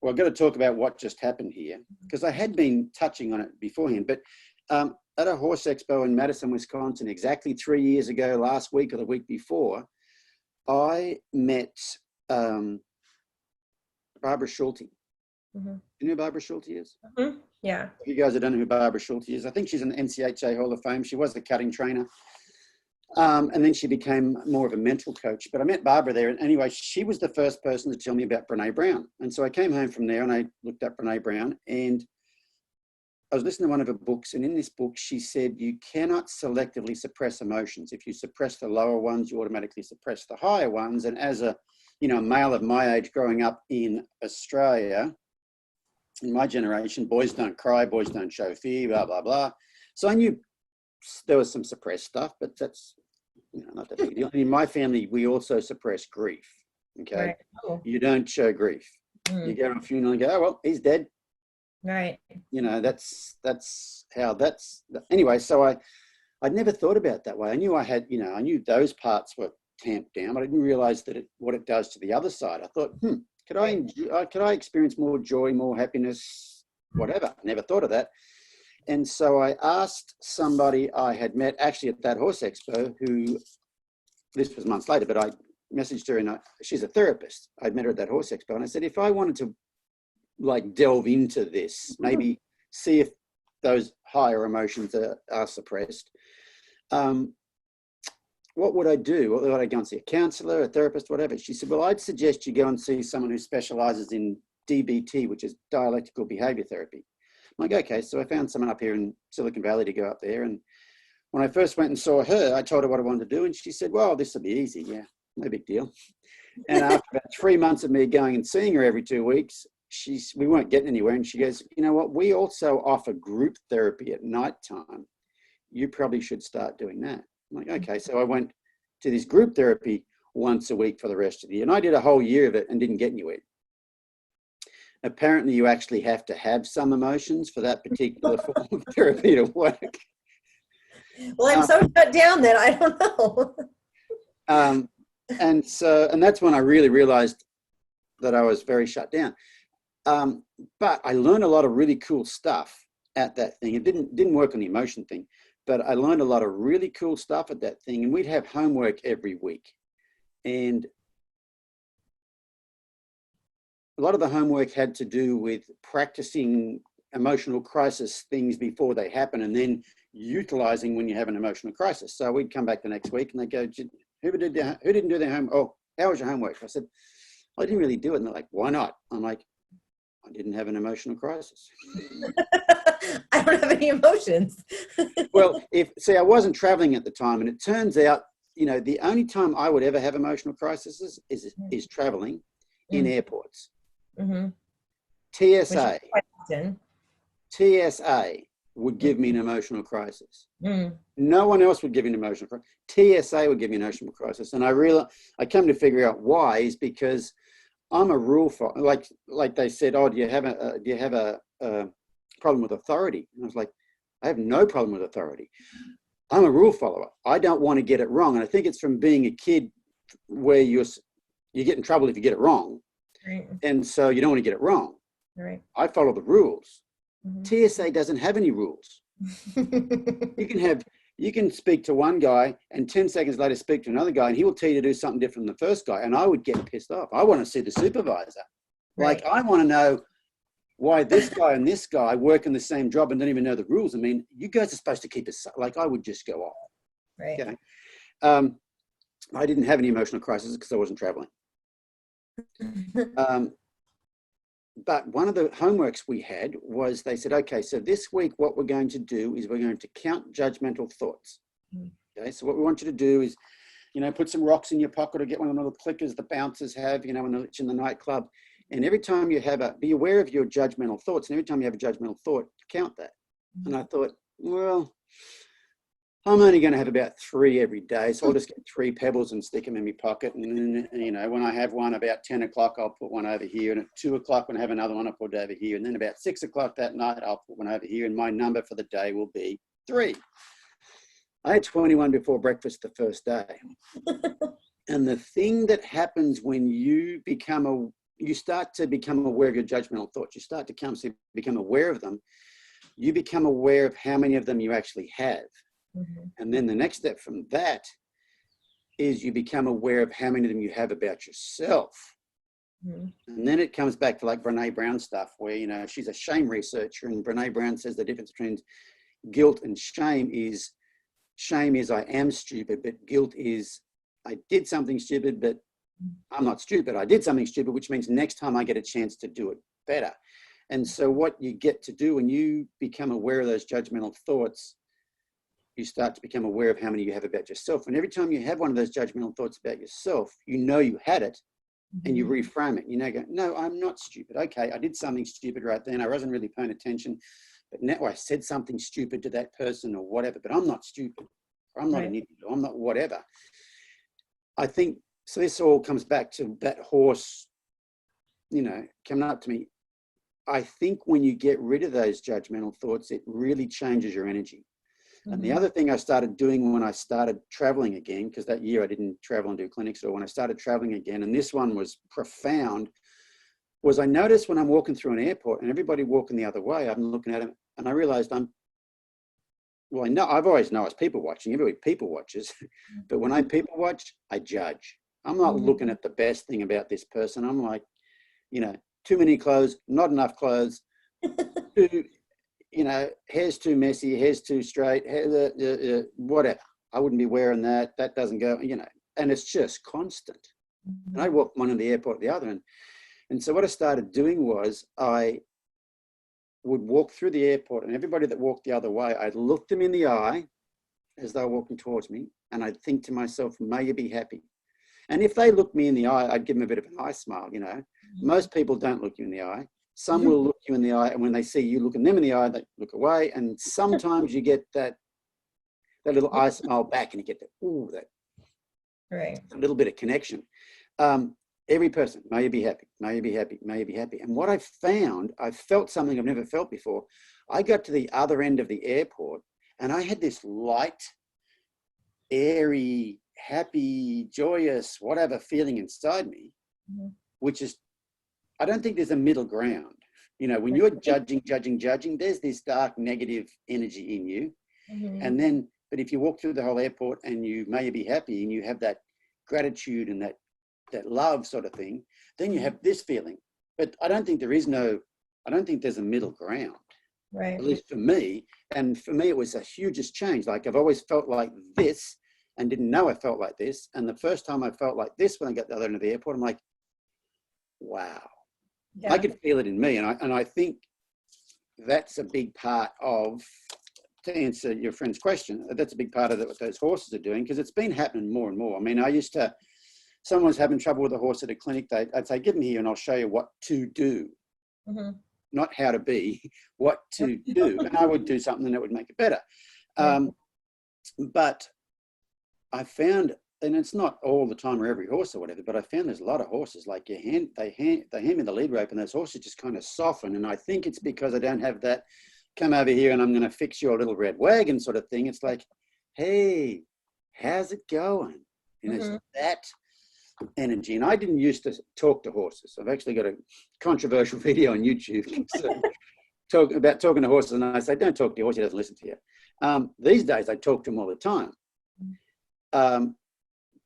well, I've got to talk about what just happened here, because I had been touching on it beforehand. But at a horse expo in Madison, Wisconsin, exactly 3 years ago, last week or the week before, I met Barbara Schulte. You know who Barbara Schulte is? Yeah. If you guys don't know who Barbara Schulte is, I think she's an NCHA Hall of Fame. She was the cutting trainer. And then she became more of a mental coach. But I met Barbara there. And anyway, she was the first person to tell me about Brene Brown. And so I came home from there and I looked up Brene Brown, and I was listening to one of her books. And in this book, she said, you cannot selectively suppress emotions. If you suppress the lower ones, you automatically suppress the higher ones. And as a male of my age growing up in Australia, in my generation, boys don't cry, boys don't show fear, blah, blah, blah. So I knew there was some suppressed stuff, but that's not that big a deal. And in my family, we also suppress grief. Okay. Right. Oh. You don't show grief. You go to a funeral and go, oh, well, he's dead. Right. That's how anyway. So I'd never thought about it that way. I knew I knew those parts were tamped down, but I didn't realize what it does to the other side. I thought, could I experience more joy, more happiness, whatever? Never thought of that. And so I asked somebody I had met actually at that horse expo, who, this was months later, but I messaged her, and she's a therapist. I'd met her at that horse expo, and I said, if I wanted to delve into this, maybe see if those higher emotions are suppressed, what would I do? Would I go and see a counselor, a therapist, whatever? She said, well, I'd suggest you go and see someone who specializes in DBT, which is dialectical behavior therapy. I'm like, okay. So I found someone up here in Silicon Valley to go up there. And when I first went and saw her, I told her what I wanted to do. And she said, well, this will be easy. Yeah, no big deal. And after about 3 months of me going and seeing her every 2 weeks, we weren't getting anywhere. And she goes, you know what? We also offer group therapy at nighttime. You probably should start doing that. I'm like, okay. So I went to this group therapy once a week for the rest of the year. And I did a whole year of it and didn't get anywhere. Apparently, you actually have to have some emotions for that particular form of therapy to work. Well, I'm so shut down that I don't know. And that's when I really realized that I was very shut down. But I learned a lot of really cool stuff at that thing. It didn't work on the emotion thing, but I learned a lot of really cool stuff at that thing. And we'd have homework every week. And a lot of the homework had to do with practicing emotional crisis things before they happen, and then utilizing when you have an emotional crisis. So we'd come back the next week and they go, who didn't do their homework? Oh, how was your homework? I said, I didn't really do it. And they're like, why not? I'm like, I didn't have an emotional crisis. I don't have any emotions. Well, I wasn't traveling at the time, and it turns out, the only time I would ever have emotional crises is traveling in airports. TSA would give me an emotional crisis. Mm. No one else would give me an emotional crisis. TSA would give me an emotional crisis. And I come to figure out why is because I'm a rule follower. Like they said, oh, do you have a problem with authority? And I was like, I have no problem with authority. I'm a rule follower. I don't want to get it wrong. And I think it's from being a kid where you get in trouble if you get it wrong. Right. And so you don't want to get it wrong. Right. I follow the rules. Mm-hmm. TSA doesn't have any rules. You can speak to one guy and 10 seconds later speak to another guy and he will tell you to do something different than the first guy. And I would get pissed off. I want to see the supervisor. Right. Like, I want to know why this guy and this guy work in the same job and don't even know the rules. I mean, you guys are supposed to keep it, like, I would just go off. Right. Okay. I didn't have any emotional crises because I wasn't traveling. But one of the homeworks we had was they said, okay, so this week what we're going to do is we're going to count judgmental thoughts. Okay, so what we want you to do is, put some rocks in your pocket or get one of the little clickers the bouncers have, when it's in the nightclub. And every time you be aware of your judgmental thoughts. And every time you have a judgmental thought, count that. And I thought, well, I'm only going to have about 3 every day. So I'll just get 3 pebbles and stick them in my pocket. And then, when I have one about 10 o'clock, I'll put one over here. And at 2 o'clock, when I have another one, I'll put it over here. And then about 6 o'clock that night, I'll put one over here. And my number for the day will be 3. I had 21 before breakfast the first day. And the thing that happens when you start to become aware of your judgmental thoughts, you start to become aware of them, you become aware of how many of them you actually have. Mm-hmm. And then the next step from that is you become aware of how many of them you have about yourself. Mm-hmm. And then it comes back to like Brene Brown stuff where, she's a shame researcher, and Brene Brown says the difference between guilt and shame is I am stupid, but guilt is I did something stupid, but I'm not stupid. I did something stupid, which means next time I get a chance to do it better. And so what you get to do when you become aware of those judgmental thoughts, you start to become aware of how many you have about yourself. And every time you have one of those judgmental thoughts about yourself, you had it, and you reframe it. Go, no, I'm not stupid. Okay, I did something stupid right then. I wasn't really paying attention, but now I said something stupid to that person or whatever, but I'm not stupid, or I'm not an idiot, or I'm not whatever. I think, so this all comes back to that horse, coming up to me. I think when you get rid of those judgmental thoughts, it really changes your energy. And the other thing I started doing when I started traveling again, because that year I didn't travel and do clinics, or when I started traveling again, and this one was profound, was I noticed when I'm walking through an airport and everybody walking the other way, I'm looking at them and I realized I've always known I was people watching, everybody people watches, but when I people watch, I judge. I'm not looking at the best thing about this person. I'm like, too many clothes, not enough clothes, hair's too messy, hair's too straight, hair, whatever. I wouldn't be wearing that. That doesn't go, and it's just constant. And I walk one in the airport, the other. And so what I started doing was I would walk through the airport, and everybody that walked the other way, I'd look them in the eye as they were walking towards me. And I'd think to myself, may you be happy. And if they looked me in the eye, I'd give them a bit of an eye smile, Most people don't look you in the eye. Some will look you in the eye, and when they see you looking them in the eye, they look away. And sometimes you get that little eye smile back, and you get that a little bit of connection. Every person, may you be happy, may you be happy, may you be happy. And what I found, I felt something I've never felt before. I got to the other end of the airport, and I had this light, airy, happy, joyous, whatever feeling inside me, which is, I don't think there's a middle ground. When you're judging, there's this dark negative energy in you. And then, but if you walk through the whole airport and you may be happy and you have that gratitude and that love sort of thing, then you have this feeling. But I don't think there's a middle ground. Right. At least for me. And for me, it was a hugest change. Like I've always felt like this and didn't know I felt like this. And the first time I felt like this, when I got to the other end of the airport, I'm like, wow. Yeah. I could feel it in me. And I think that's a big part of, to answer your friend's question, that's a big part of what those horses are doing, because it's been happening more and more. I mean, someone was having trouble with a horse at a clinic, I'd say, give him here and I'll show you what to do. not how to be, what to do. And I would do something that would make it better. But I found, and it's not all the time or every horse or whatever, but I found there's a lot of horses, like they hand me the lead rope and those horses just kind of soften. And I think it's because I don't have that come over here and I'm going to fix your little red wagon sort of thing. It's like, hey, how's it going? You know, it's that energy. And I didn't used to talk to horses. I've actually got a controversial video on YouTube about talking to horses, and I say, don't talk to your horse, he doesn't listen to you. These days I talk to him all the time.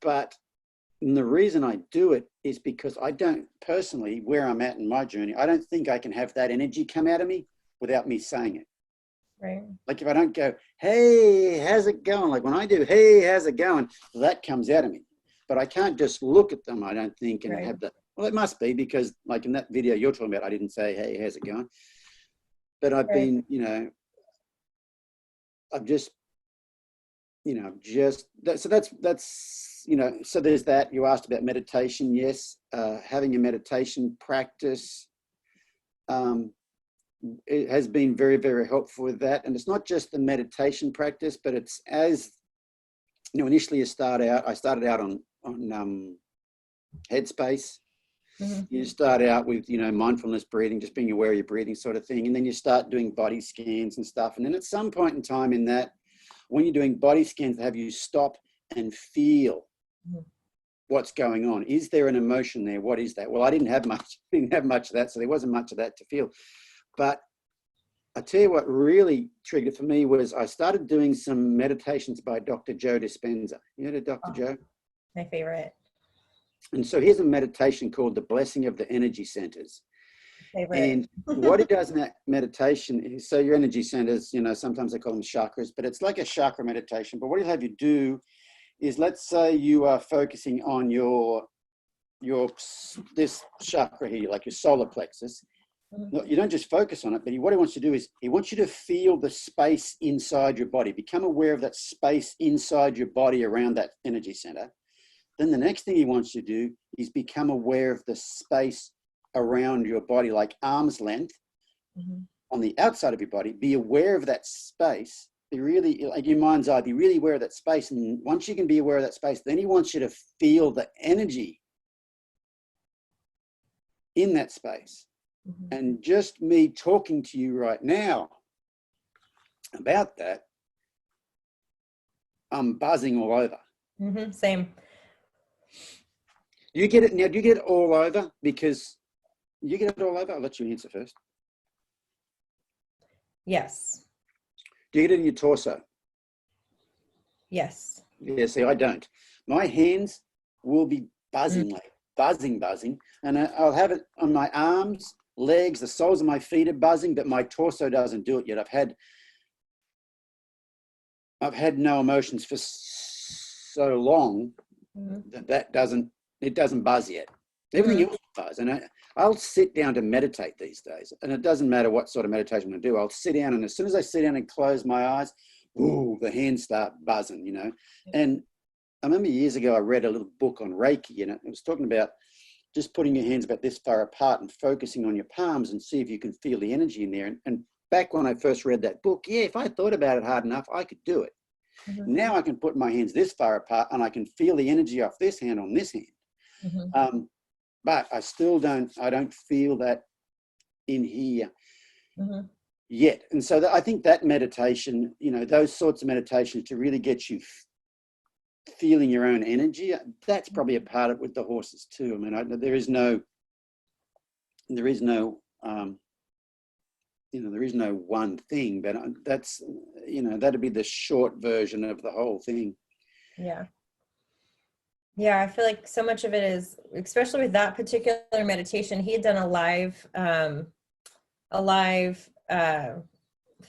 But the reason I do it is because I don't personally, where I'm at in my journey, I don't think I can have that energy come out of me without me saying it. Right. Like if I don't go, hey, how's it going? Like when I do, hey, how's it going? That comes out of me. But I can't just look at them, I don't think, and have that. Well, it must be because like in that video you're talking about, I didn't say, hey, how's it going? But I've been, you know, I've just, you know, so that's, you know, so there's that. You asked about meditation. Yes. Having a meditation practice, it has been very, very helpful with that. And it's not just the meditation practice, but it's as, you know, initially I started out on Headspace. You start out with, you know, mindfulness breathing, just being aware of your breathing sort of thing. And then you start doing body scans and stuff. And then at some point in time in that, when you're doing body scans, they have you stop and feel what's going on. Is there an emotion there? What is that? Well, I didn't have much of that. So there wasn't much of that to feel. But I tell you what really triggered for me was I started doing some meditations by Dr. Joe Dispenza. You know Dr. Joe? My favorite. And so here's a meditation called The Blessing of the Energy Centers. Favorite. And what it does in that meditation is, so your energy centers, you know, sometimes they call them chakras, but it's like a chakra meditation. But what it'll have you do is, let's say you are focusing on this chakra here, like your solar plexus. You don't just focus on it, but what he wants to do is he wants you to feel the space inside your body. Become aware of that space inside your body around that energy center. Then the next thing he wants you to do is become aware of the space around your body, like arm's length on the outside of your body. Be aware of that space. Be really, like your mind's eye, be really aware of that space. And once you can be aware of that space, then he wants you to feel the energy in that space. And just me talking to you right now about that, I'm buzzing all over. Same. You get it now? Do you get it all over? Because you get it all over. I'll let you answer first. Yes. Do you get it in your torso? Yes. Yeah, see, I don't. My hands will be buzzing, like buzzing. And I'll have it on my arms, legs, the soles of my feet are buzzing, but my torso doesn't do it yet. I've had no emotions for so long that it doesn't buzz yet. Everything else buzz. And I'll sit down to meditate these days. And it doesn't matter what sort of meditation I'm going to do. I'll sit down, and as soon as I sit down and close my eyes, ooh, the hands start buzzing, you know. And I remember years ago, I read a little book on Reiki, and it was talking about just putting your hands about this far apart and focusing on your palms and see if you can feel the energy in there. And back when I first read that book, yeah, if I thought about it hard enough, I could do it. Now I can put my hands this far apart and I can feel the energy off this hand on this hand. But I still don't feel that in here yet. And so I think that meditation, you know, those sorts of meditations to really get you feeling your own energy, that's probably a part of it with the horses too. I mean, there is no one thing, but that's, you know, that'd be the short version of the whole thing. Yeah, I feel like so much of it is, especially with that particular meditation, he had done a live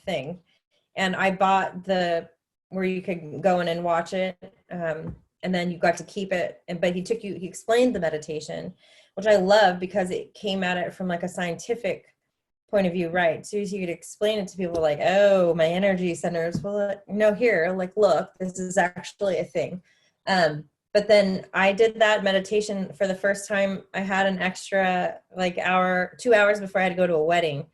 thing, and I bought where you could go in and watch it, and then you got to keep it. But he explained the meditation, which I love because it came at it from like a scientific point of view, right? So you could explain it to people like, oh, my energy centers. Well, no, here, like, look, this is actually a thing. But then I did that meditation for the first time. I had an extra like 2 hours before I had to go to a wedding.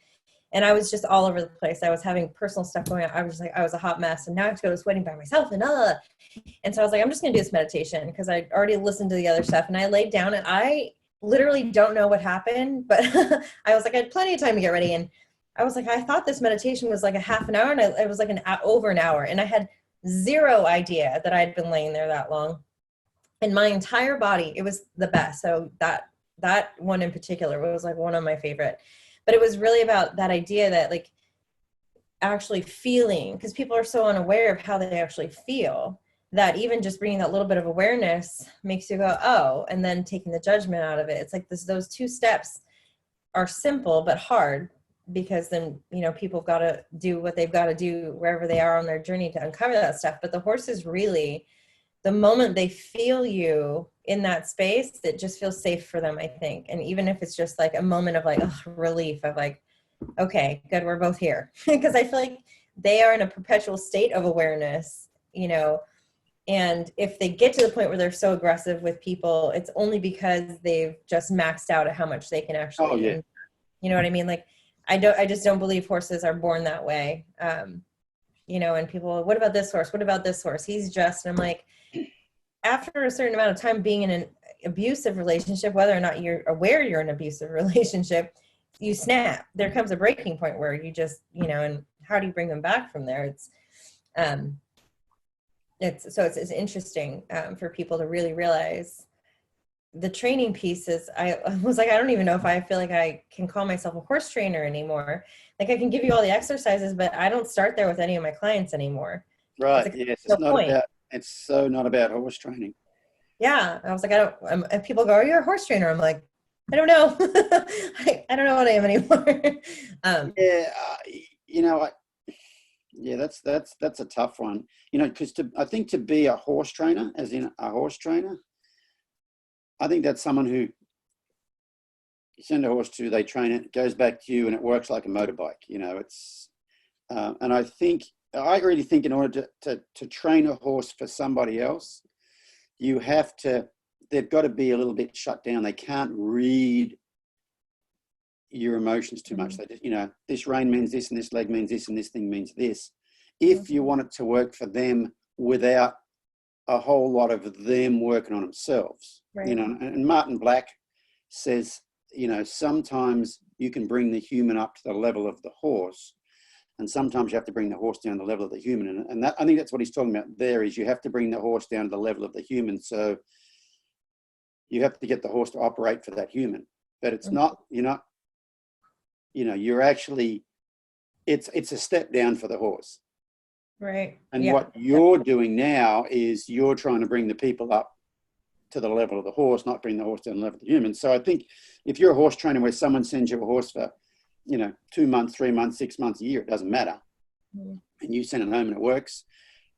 And I was just all over the place. I was having personal stuff going on. I was like, I was a hot mess. And now I have to go to this wedding by myself. And so I was like, I'm just going to do this meditation because I already listened to the other stuff. And I laid down and I literally don't know what happened, but I was like, I had plenty of time to get ready. And I was like, I thought this meditation was like a half an hour, and it was like over an hour. And I had zero idea that I'd been laying there that long. And my entire body, it was the best. So that one in particular was like one of my favorite. But it was really about that idea that like actually feeling, because people are so unaware of how they actually feel, that even just bringing that little bit of awareness makes you go, oh, and then taking the judgment out of it. It's like those two steps are simple but hard, because then, you know, people have got to do what they've got to do wherever they are on their journey to uncover that stuff. But the horses really, the moment they feel you in that space, it just feels safe for them, I think. And even if it's just like a moment of like relief of like, okay, good, we're both here. Because I feel like they are in a perpetual state of awareness, you know, and if they get to the point where they're so aggressive with people, it's only because they've just maxed out at how much they can actually, Oh, yeah. you know what I mean? Like, I just don't believe horses are born that way. You know, and people, what about this horse? What about this horse? He's just, and I'm like, after a certain amount of time being in an abusive relationship, whether or not you're aware you're in an abusive relationship, you snap. There comes a breaking point where you just, you know, and how do you bring them back from there? It's interesting for people to really realize the training pieces. I was like, I don't even know if I feel like I can call myself a horse trainer anymore. Like I can give you all the exercises, but I don't start there with any of my clients anymore. Right. Like, Yes. It's not about, it's so not about horse training. Yeah. I was like, and people go, are you a horse trainer? I'm like, I don't know. I don't know what I am anymore. Yeah. You know, yeah, that's a tough one, you know, because I think to be a horse trainer, as in a horse trainer, I think that's someone who you send a horse to, they train it, it goes back to you, and it works like a motorbike. You know, it's and I really think in order to train a horse for somebody else, you have to, they've got to be a little bit shut down. They can't read your emotions too much. They just, you know, this rein means this, and this leg means this, and this thing means this. If you want it to work for them without a whole lot of them working on themselves, right. You know, and Martin Black says, you know, sometimes you can bring the human up to the level of the horse, and sometimes you have to bring the horse down to the level of the human. And that, I think that's what he's talking about there, is you have to bring the horse down to the level of the human. So you have to get the horse to operate for that human, but it's not, you're actually, it's a step down for the horse. Right. And what you're doing now is you're trying to bring the people up to the level of the horse, not bring the horse down to the level of the human. So I think if you're a horse trainer where someone sends you a horse for, 2 months, 3 months, 6 months, a year, it doesn't matter, and you send it home and it works,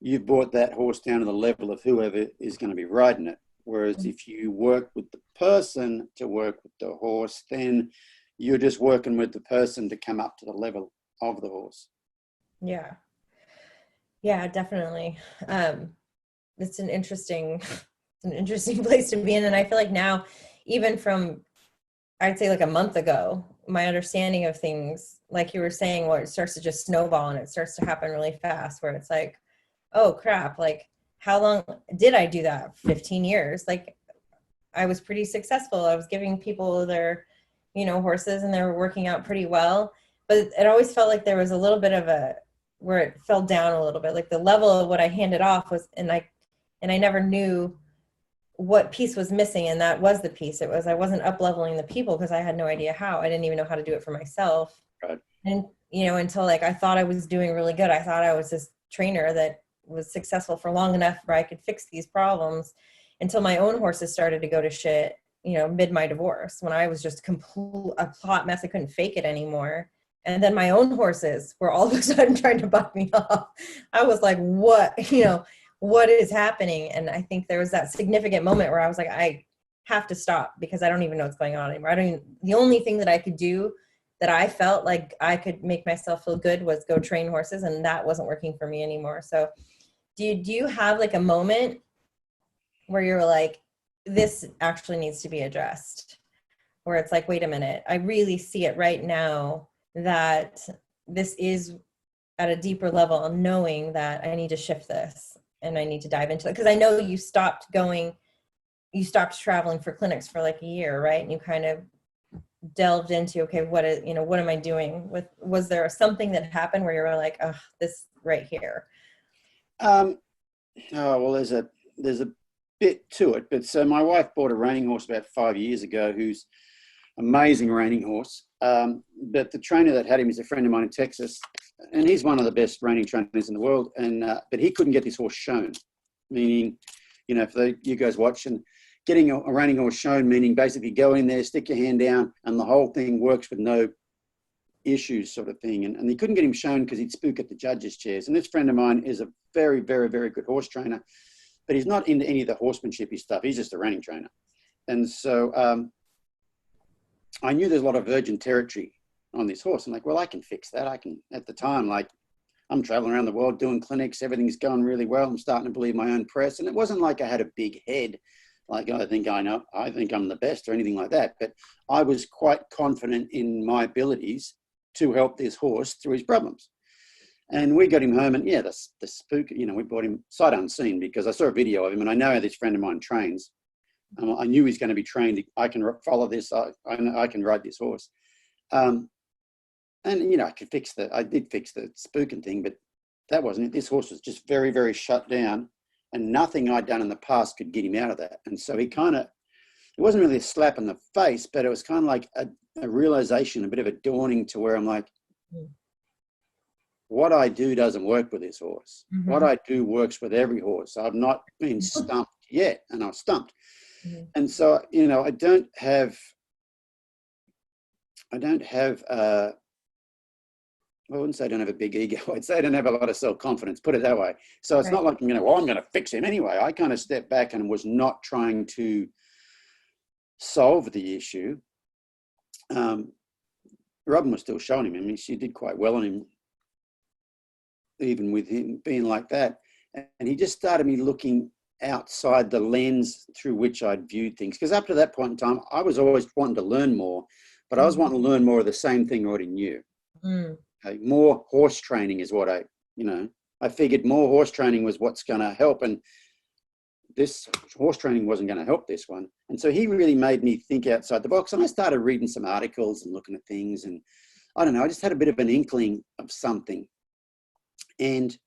you've brought that horse down to the level of whoever is going to be riding it. Whereas if you work with the person to work with the horse, then you're just working with the person to come up to the level of the horse. Yeah. Yeah, definitely. It's an interesting place to be in. And I feel like now, even from, I'd say like a month ago, my understanding of things, like you were saying, where it starts to just snowball and it starts to happen really fast, where it's like, oh crap, like how long did I do that? 15 years. Like I was pretty successful. I was giving people their, horses, and they were working out pretty well. But it always felt like there was a little bit of where it fell down a little bit, like the level of what I handed off was, and I never knew what piece was missing. And that was the piece. It was, I wasn't up leveling the people because I had no idea how. I didn't even know how to do it for myself. Right. And, until like, I thought I was doing really good. I thought I was this trainer that was successful for long enough where I could fix these problems, until my own horses started to go to shit, mid my divorce, when I was just a hot mess. I couldn't fake it anymore. And then my own horses were all of a sudden trying to buck me off. I was like, what, what is happening? And I think there was that significant moment where I was like, I have to stop because I don't even know what's going on anymore. The only thing that I could do that I felt like I could make myself feel good was go train horses. And that wasn't working for me anymore. So do you have like a moment where you're like, this actually needs to be addressed? Where it's like, wait a minute, I really see it right now. that this is at a deeper level, of knowing that I need to shift this and I need to dive into it. Because I know you stopped traveling for clinics for like a year, right? And you kind of delved into, okay, what am I doing with, was there something that happened where you were like, oh, this right here? Oh, well, there's a bit to it. But so my wife bought a reining horse about 5 years ago, who's amazing reining horse. But the trainer that had him is a friend of mine in Texas, and he's one of the best reining trainers in the world. And but he couldn't get this horse shown, meaning, for you guys watching, getting a reining horse shown, meaning basically go in there, stick your hand down, and the whole thing works with no issues, sort of thing. And he couldn't get him shown because he'd spook at the judges' chairs. And this friend of mine is a very, very, very good horse trainer, but he's not into any of the horsemanshipy stuff. He's just a reining trainer. And so I knew there's a lot of virgin territory on this horse. I'm like, well, I can fix that. At the time, like, I'm traveling around the world doing clinics. Everything's going really well. I'm starting to believe my own press. And it wasn't like I had a big head, like I think I'm the best or anything like that. But I was quite confident in my abilities to help this horse through his problems. And we got him home, and the spook, we brought him sight unseen, because I saw a video of him and I know how this friend of mine trains. I knew he's going to be trained. I can follow this. I can ride this horse. And I did fix the spooking thing, but that wasn't it. This horse was just very, very shut down, and nothing I'd done in the past could get him out of that. And so it wasn't really a slap in the face, but it was kind of like a realization, a bit of a dawning, to where I'm like, what I do doesn't work with this horse. Mm-hmm. What I do works with every horse. I've not been stumped yet, and I was stumped. Mm-hmm. And so, I don't have I wouldn't say I don't have a big ego. I'd say I don't have a lot of self-confidence, put it that way. So it's not like I'm going to fix him anyway. I kind of stepped back and was not trying to solve the issue. Robyn was still showing him. I mean, she did quite well on him, even with him being like that. And he just started me looking outside the lens through which I'd viewed things. Because up to that point in time, I was always wanting to learn more, but I was wanting to learn more of the same thing I already knew. Mm. Okay, more horse training is what I figured more horse training was what's going to help. And this horse training wasn't going to help this one. And so he really made me think outside the box. And I started reading some articles and looking at things. And I don't know, I just had a bit of an inkling of something. And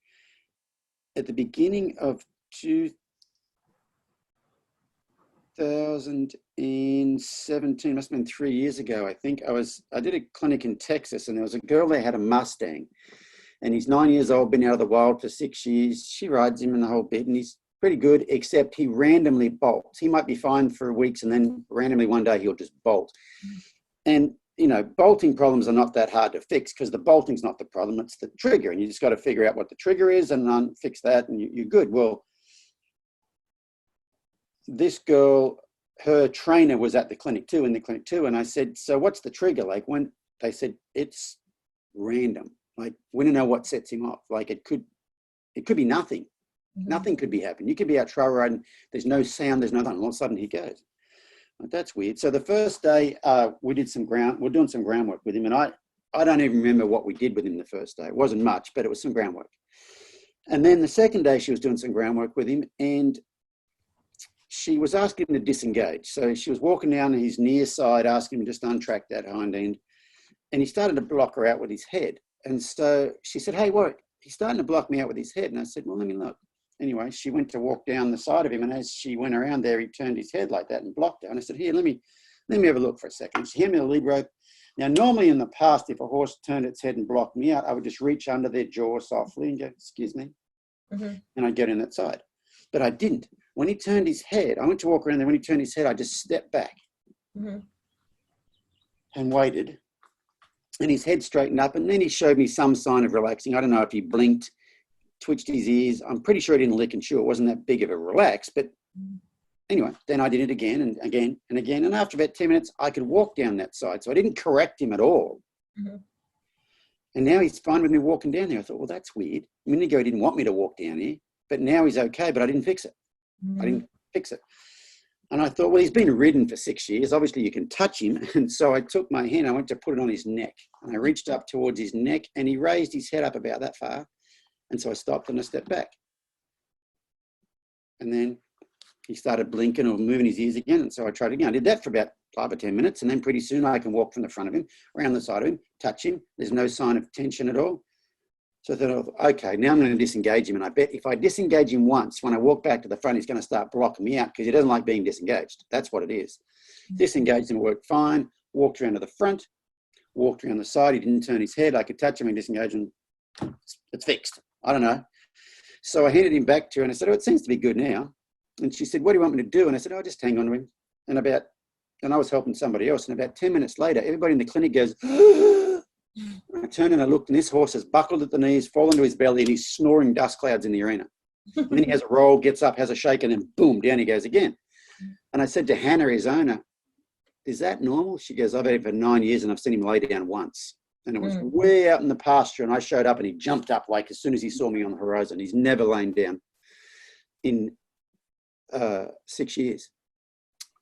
at the beginning of 2017, must have been 3 years ago, I think, I did a clinic in Texas, and there was a girl there had a Mustang, and he's 9 years old, been out of the wild for 6 years. She rides him in the whole bit, and he's pretty good, except he randomly bolts. He might be fine for weeks, and then randomly one day he'll just bolt. And bolting problems are not that hard to fix, because the bolting's not the problem, it's the trigger. And you just got to figure out what the trigger is and fix that, and you're good. Well, this girl, her trainer was at the clinic too, and I said, so what's the trigger? Like, when they said it's random, like, we don't know what sets him off. Like, it could be nothing. Mm-hmm. Nothing could be happening. You could be out trail riding, there's no sound, there's nothing, all of a sudden he goes. Like, that's weird. So the first day we're doing some groundwork with him, and I don't even remember what we did with him the first day. It wasn't much, but it was some groundwork. And then the second day she was doing some groundwork with him, and she was asking him to disengage. So she was walking down his near side, asking him to just untrack that hind end. And he started to block her out with his head. And so she said, hey, Warwick, he's starting to block me out with his head. And I said, well, let me look. Anyway, she went to walk down the side of him. And as she went around there, he turned his head like that and blocked her. And I said, here, let me have a look for a second. She handed me the lead rope. Now, normally in the past, if a horse turned its head and blocked me out, I would just reach under their jaw softly and go, excuse me. Mm-hmm. And I'd get in that side. But I didn't. When he turned his head, I went to walk around there. When he turned his head, I just stepped back and waited. And his head straightened up. And then he showed me some sign of relaxing. I don't know if he blinked, twitched his ears. I'm pretty sure he didn't lick and chew. It wasn't that big of a relax. But anyway, then I did it again and again and again. And after about 10 minutes, I could walk down that side. So I didn't correct him at all. Mm-hmm. And now he's fine with me walking down there. I thought, well, that's weird. A minute ago, he didn't want me to walk down here. But now he's okay, but I didn't fix it. I didn't fix it. And I thought, well, he's been ridden for 6 years. Obviously, you can touch him. And so I took my hand, I went to put it on his neck. And I reached up towards his neck and he raised his head up about that far. And so I stopped and I stepped back. And then he started blinking or moving his ears again. And so I tried again. I did that for about 5 or 10 minutes. And then pretty soon I can walk from the front of him, around the side of him, touch him. There's no sign of tension at all. So I thought, okay, now I'm going to disengage him. And I bet if I disengage him once, when I walk back to the front, he's going to start blocking me out because he doesn't like being disengaged. That's what it is. Disengaged him, worked fine. Walked around to the front, walked around the side. He didn't turn his head. I could touch him and disengage him. It's fixed. I don't know. So I handed him back to her and I said, oh, it seems to be good now. And she said, what do you want me to do? And I said, oh, just hang on to him. And I was helping somebody else. And about 10 minutes later, everybody in the clinic goes, I turned and I looked, and this horse has buckled at the knees, fallen to his belly, and he's snoring dust clouds in the arena. And then he has a roll, gets up, has a shake, and then boom, down he goes again. And I said to Hannah, his owner, is that normal? She goes, I've had him for 9 years and I've seen him lay down once. And it was way out in the pasture, and I showed up and he jumped up like as soon as he saw me on the horizon. He's never lain down in 6 years.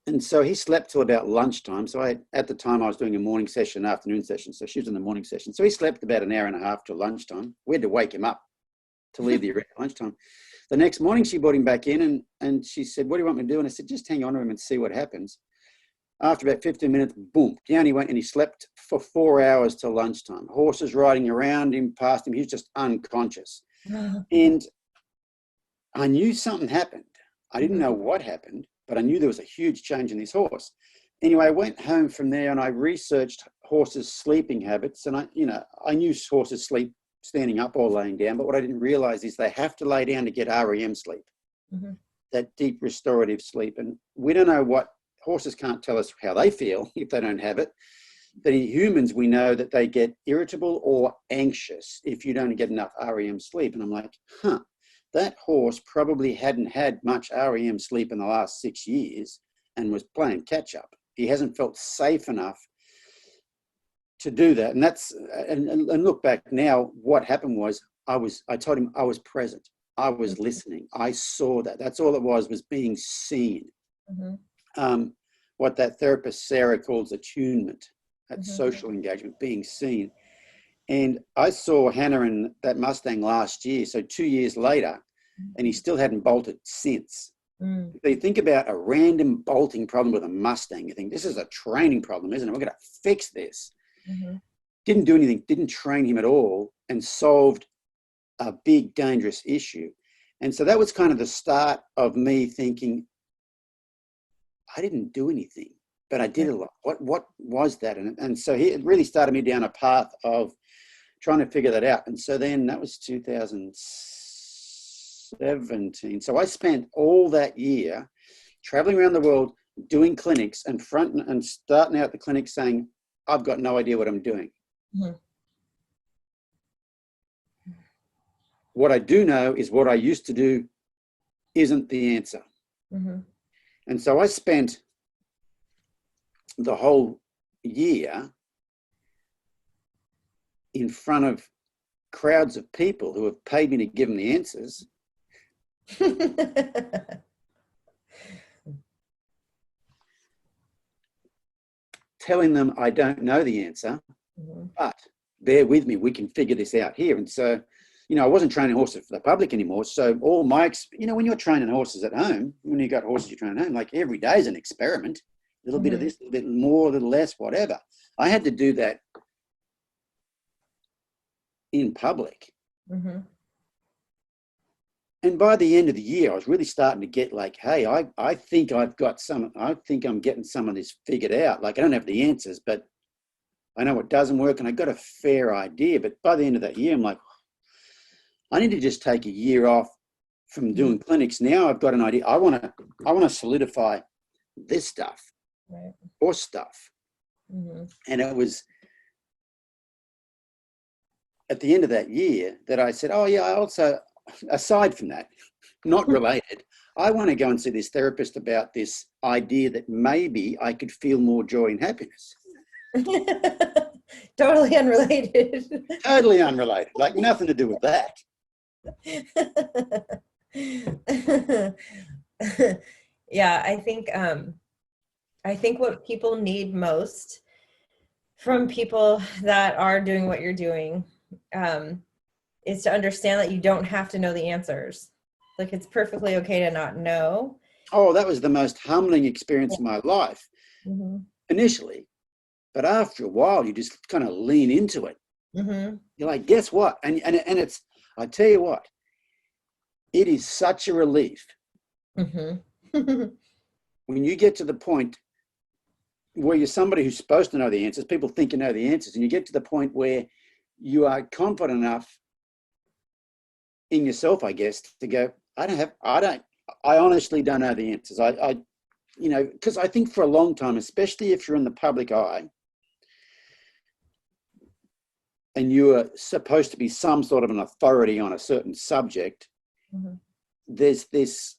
And so he slept till about lunchtime. So at the time I was doing a morning session, afternoon session. So she was in the morning session. So he slept about an hour and a half till lunchtime. We had to wake him up to leave the arena at lunchtime. The next morning she brought him back in and she said, what do you want me to do? And I said, just hang on to him and see what happens. After about 15 minutes, boom, down he went and he slept for 4 hours till lunchtime. Horses riding around him, past him. He was just unconscious. And I knew something happened. I didn't know what happened, but I knew there was a huge change in this horse. Anyway, I went home from there and I researched horses' sleeping habits. And I knew horses sleep standing up or laying down, but what I didn't realize is they have to lay down to get REM sleep, that deep restorative sleep. And we don't know what, horses can't tell us how they feel if they don't have it. But in humans, we know that they get irritable or anxious if you don't get enough REM sleep. And I'm like, that horse probably hadn't had much REM sleep in the last 6 years and was playing catch up. He hasn't felt safe enough to do that. And that's, and look back now, what happened was I told him I was present. I was listening. I saw that. That's all it was being seen. What that therapist, Sarah, calls attunement, that social engagement, being seen. And I saw Hannah in that Mustang last year, so 2 years later, and he still hadn't bolted since. So you think about a random bolting problem with a Mustang, you think, this is a training problem, isn't it? We're going to fix this. Didn't do anything, didn't train him at all, and solved a big, dangerous issue. And so that was kind of the start of me thinking, I didn't do anything, but I did a lot. What was that? And so it really started me down a path of trying to figure that out. And so then that was 2017. So I spent all that year traveling around the world, doing clinics and starting out the clinic saying, I've got no idea what I'm doing. What I do know is what I used to do isn't the answer. And so I spent the whole year in front of crowds of people who have paid me to give them the answers. Telling them I don't know the answer, but bear with me, we can figure this out here. And so, I wasn't training horses for the public anymore. So all my, when you're training horses at home, when you got horses you train at home, like every day is an experiment, a little bit of this, a little bit more, a little less, whatever. I had to do that in public. And by the end of the year, I was really starting to get like, hey, I think I'm getting some of this figured out. Like I don't have the answers, but I know what doesn't work and I got a fair idea. But by the end of that year, I'm like, I need to just take a year off from doing clinics. Now I've got an idea. I want to solidify this stuff or stuff. And it was at the end of that year that I said, oh yeah, I also, aside from that, not related, I want to go and see this therapist about this idea that maybe I could feel more joy and happiness. Totally unrelated. Totally unrelated, like nothing to do with that. Yeah, I think what people need most from people that are doing what you're doing, is to understand that you don't have to know the answers. Like, it's perfectly okay to not know. Oh, that was the most humbling experience of my life Mm-hmm. initially. But after a while, you just kind of lean into it. Mm-hmm. You're like, guess what? And it's, I tell you what, it is such a relief Mm-hmm. when you get to the point where you're somebody who's supposed to know the answers. People think you know the answers, and you get to the point where you are confident enough in yourself, I guess, to go, I honestly don't know the answers. Because I think for a long time, especially if you're in the public eye and you are supposed to be some sort of an authority on a certain subject, Mm-hmm. there's this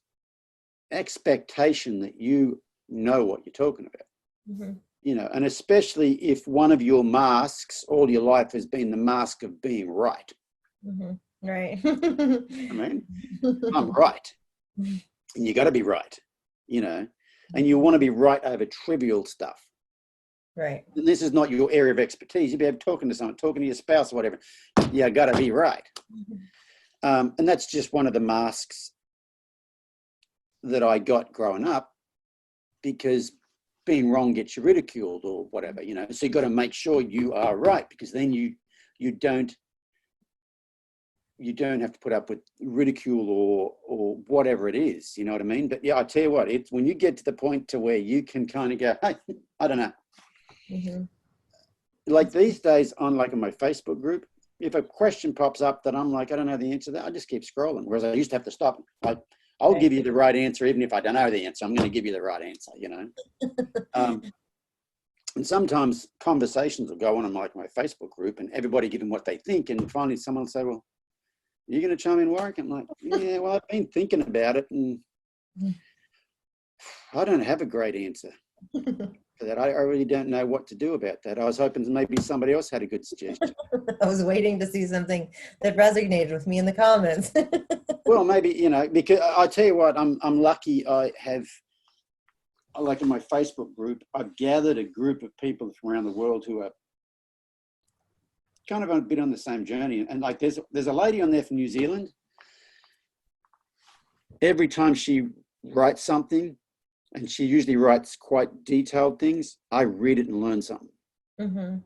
expectation that you know what you're talking about. Mm-hmm. And especially if one of your masks all your life has been the mask of being right. Mm-hmm. Right. I mean, I'm right. And you got to be right, and you want to be right over trivial stuff. Right. And this is not your area of expertise. You'd be talking to someone, talking to your spouse or whatever. You got to be right. And that's just one of the masks that I got growing up, because being wrong gets you ridiculed or whatever, So you got to make sure you are right, because then you don't have to put up with ridicule or whatever it is, you know what I mean? But yeah, I tell you what, it's when you get to the point to where you can kind of go, hey, I don't know. Mm-hmm. Like these days on my Facebook group, if a question pops up that I'm like, I don't know the answer to that, I just keep scrolling. Whereas I used to have to stop. I'll give you the right answer, even if I don't know the answer. I'm going to give you the right answer, And sometimes conversations will go on my Facebook group and everybody giving what they think. And finally someone will say, well, you're going to chime in, Warwick? I'm like, yeah, well, I've been thinking about it and I don't have a great answer for that. I really don't know what to do about that. I was hoping maybe somebody else had a good suggestion. I was waiting to see something that resonated with me in the comments. Well, maybe, because I tell you what, I'm lucky. I have, like in my Facebook group, I've gathered a group of people from around the world who are kind of a bit on the same journey. And like there's a lady on there from New Zealand. Every time she writes something, and she usually writes quite detailed things, I read it and learn something. Mm-hmm.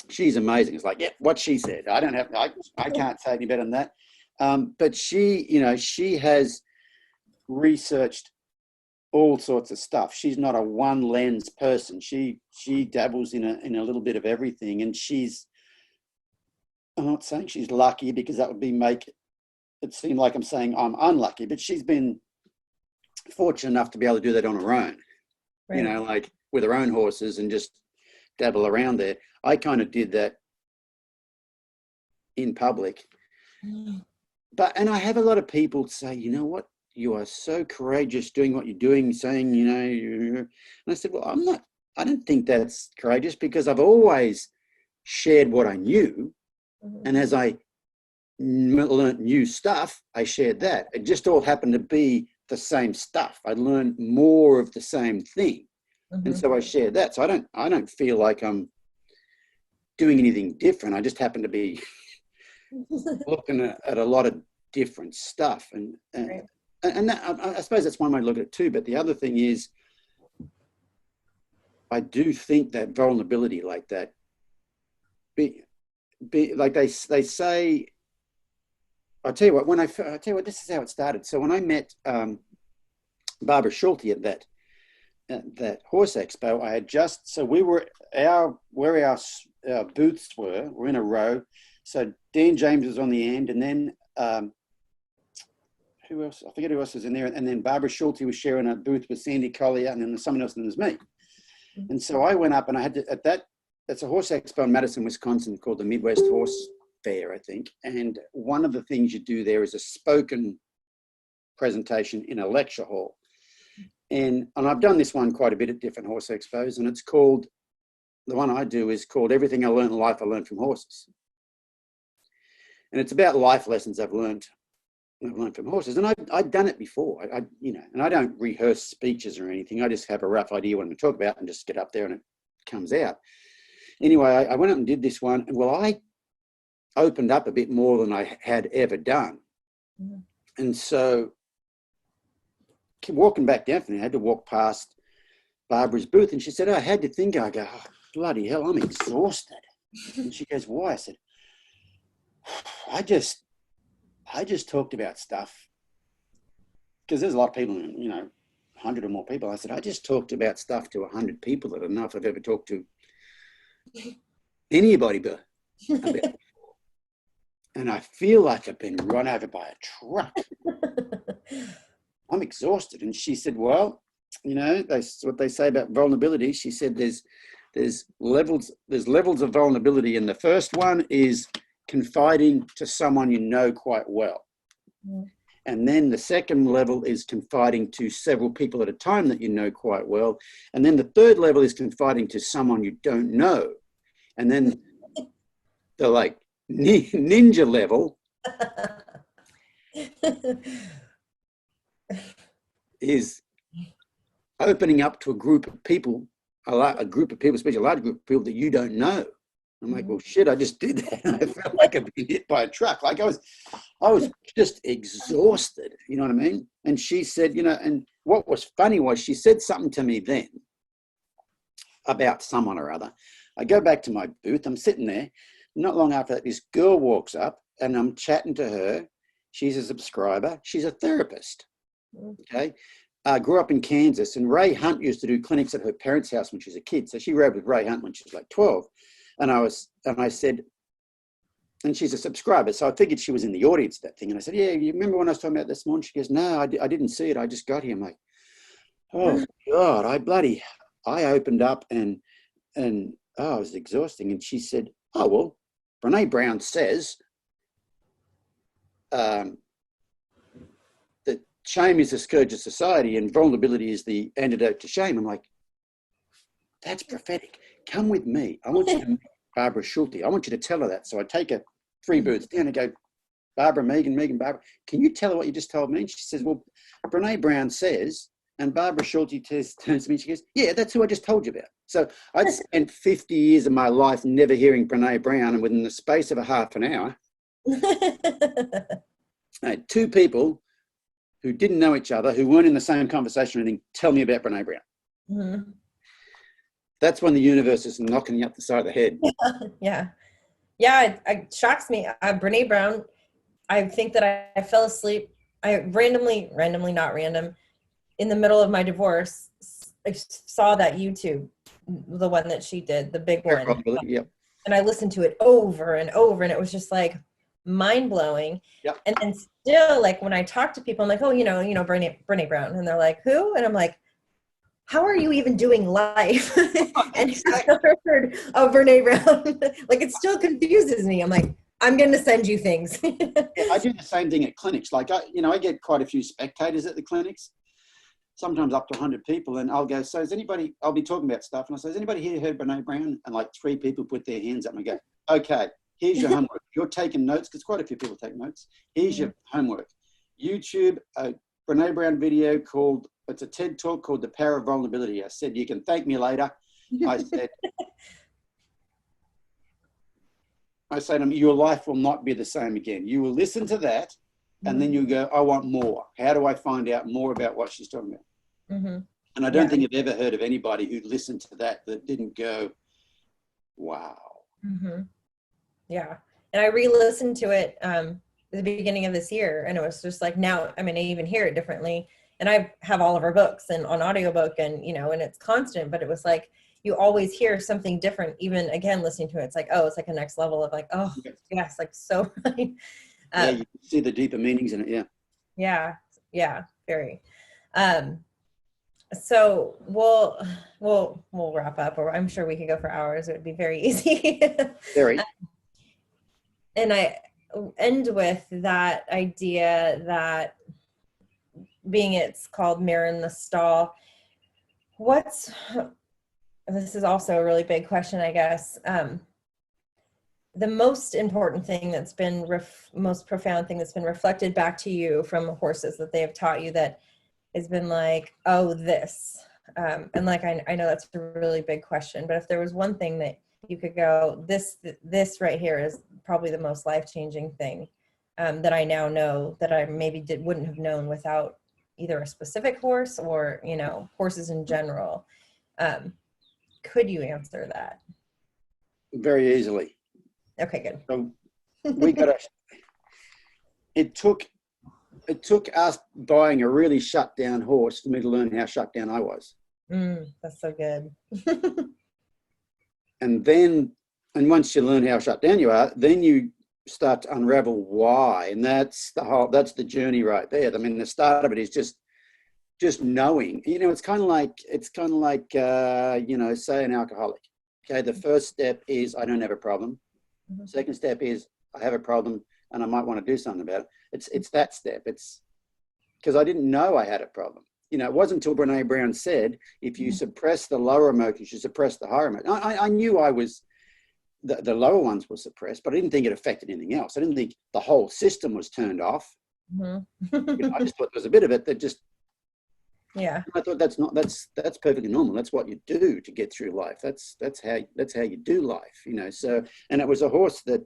She's amazing. It's like, yeah, what she said. I can't say any better than that. But she has researched all sorts of stuff. She's not a one lens person. She dabbles in a little bit of everything. And I'm not saying she's lucky, because that would make it seem like I'm saying I'm unlucky, but she's been fortunate enough to be able to do that on her own, right. Like with her own horses and just dabble around there. I kind of did that in public. And I have a lot of people say, you know what, you are so courageous doing what you're doing, saying, and I said, well, I don't think that's courageous, because I've always shared what I knew. Mm-hmm. And as I learned new stuff, I shared that. It just all happened to be the same stuff. I learned more of the same thing. Mm-hmm. And so I shared that. So I don't feel like I'm doing anything different. I just happen to be looking at a lot of different stuff. And that, I suppose that's one way to look at it too. But the other thing is, I do think that vulnerability like that, be like they say, I'll tell you what, this is how it started. So when I met Barbara Schulte at that Horse Expo, I had where our booths were in a row. So Dan James was on the end, and then who else? I forget who else was in there. And then Barbara Schulte was sharing a booth with Sandy Collier, and then there's someone else, and there's me. And so I went up, and I had to, it's a horse expo in Madison, Wisconsin, called the Midwest Horse Fair, I think. And one of the things you do there is a spoken presentation in a lecture hall. And I've done this one quite a bit at different horse expos, and it's called, the one I do is called Everything I Learned in Life I Learned from Horses. And it's about life lessons I've learned I've learned from horses, and I'd done it before. And I don't rehearse speeches or anything. I just have a rough idea what I'm going to talk about and just get up there and it comes out. Anyway, I went up and did this one. And well, I opened up a bit more than I had ever done. Mm-hmm. And so walking back down from there, I had to walk past Barbara's booth, and she said, "Oh, how'd you think?" I go, "Oh, bloody hell, I'm exhausted." And she goes, "Why?" I said, I just talked about stuff because there's a lot of people, 100 or more people. I said, I just talked about stuff to 100 people that I don't know if I've ever talked to anybody but about before. And I feel like I've been run over by a truck. I'm exhausted. And she said, well, that's what they say about vulnerability. She said there's levels of vulnerability. And the first one is confiding to someone you know quite well. Mm. And then the second level is confiding to several people at a time that you know quite well. And then the third level is confiding to someone you don't know. And then the like ninja level is opening up to a group of people, especially a large group of people that you don't know. I'm like, well, shit, I just did that. And I felt like I'd been hit by a truck. Like I was just exhausted, you know what I mean? And she said, and what was funny was she said something to me then about someone or other. I go back to my booth. I'm sitting there. Not long after that, this girl walks up and I'm chatting to her. She's a subscriber. She's a therapist. Okay. Grew up in Kansas, and Ray Hunt used to do clinics at her parents' house when she was a kid. So she rode with Ray Hunt when she was like 12. And I said, and she's a subscriber, so I figured she was in the audience, that thing. And I said, yeah, you remember when I was talking about this morning? She goes, no, I didn't see it. I just got here. I'm like, oh God, I opened up and it was exhausting. And she said, oh, well, Brene Brown says that shame is the scourge of society and vulnerability is the antidote to shame. I'm like, that's prophetic. Come with me. I want you to meet Barbara Schulte. I want you to tell her that. So I take her 3 booths down and go, Barbara, Megan, Barbara, can you tell her what you just told me? And she says, well, Brene Brown says, and Barbara Schulte turns to me and she goes, yeah, that's who I just told you about. So I'd spent 50 years of my life never hearing Brene Brown, and within the space of a half an hour, I had 2 people who didn't know each other, who weren't in the same conversation or anything, tell me about Brene Brown. Mm-hmm. That's when the universe is knocking you up the side of the head. Yeah. It shocks me. Brene Brown, I think that I fell asleep. I randomly, not random, in the middle of my divorce, I saw that YouTube, the one that she did, the big one. Probably, yep. And I listened to it over and over, and it was just like mind blowing. Yep. And then still, like when I talk to people, I'm like, oh, Brene Brown, and they're like, who? And I'm like, how are you even doing life? And I've never heard of Brene Brown. Like, it still confuses me. I'm like, I'm going to send you things. Yeah, I do the same thing at clinics. Like, I get quite a few spectators at the clinics, sometimes up to 100 people. And I'll go, I'll be talking about stuff. And I say, has anybody here heard Brene Brown? And like 3 people put their hands up and I go, okay, here's your homework. You're taking notes, because quite a few people take notes. Here's your homework. YouTube, a Brene Brown video it's a TED talk called The Power of Vulnerability. I said, you can thank me later. I said to him, your life will not be the same again. You will listen to that and then you go, I want more. How do I find out more about what she's talking about? Mm-hmm. And I don't think I've ever heard of anybody who listened to that didn't go, wow. Mm-hmm. Yeah. And I re-listened to it at the beginning of this year, and it was just like, now, I even hear it differently. And I have all of her books and on audiobook and, and it's constant, but it was like, you always hear something different, even again, listening to it. It's like, oh, it's like a next level of like, oh yes, like so. Yeah, you see the deeper meanings in it. Yeah. Yeah. Very. So we'll wrap up, or I'm sure we could go for hours. It would be very easy. Very. And I end with that idea that it's called Mirror in the Stall. This is also a really big question, I guess. the most important thing that's been most profound thing that's been reflected back to you from horses that they have taught you that has been like, oh, this, and like, I know that's a really big question, but if there was one thing that you could go, this right here is probably the most life-changing thing, that I now know that I maybe wouldn't have known without either a specific horse or, you know, horses in general. Could you answer that? Very easily. Okay, good. So we got to, it took us buying a really shut down horse for me to learn how shut down I was. That's so good. And once you learn how shut down you are, then you start to unravel why. And that's the journey right there. I mean, the start of it is just knowing, you know, it's kind of like, you know, say an alcoholic. Okay. The first step is, I don't have a problem. Mm-hmm. Second step is, I have a problem and I might want to do something about it. It's that step. It's because I didn't know I had a problem. You know, it wasn't until Brene Brown said, if you suppress the lower emotions, you suppress the higher emotions. I knew I was, the lower ones were suppressed, but I didn't think it affected anything else. I didn't think the whole system was turned off. Mm-hmm. You know, I just thought there was a bit of it that just, yeah. I thought that's perfectly normal. That's what you do to get through life. That's how you do life, you know. So, and it was a horse that,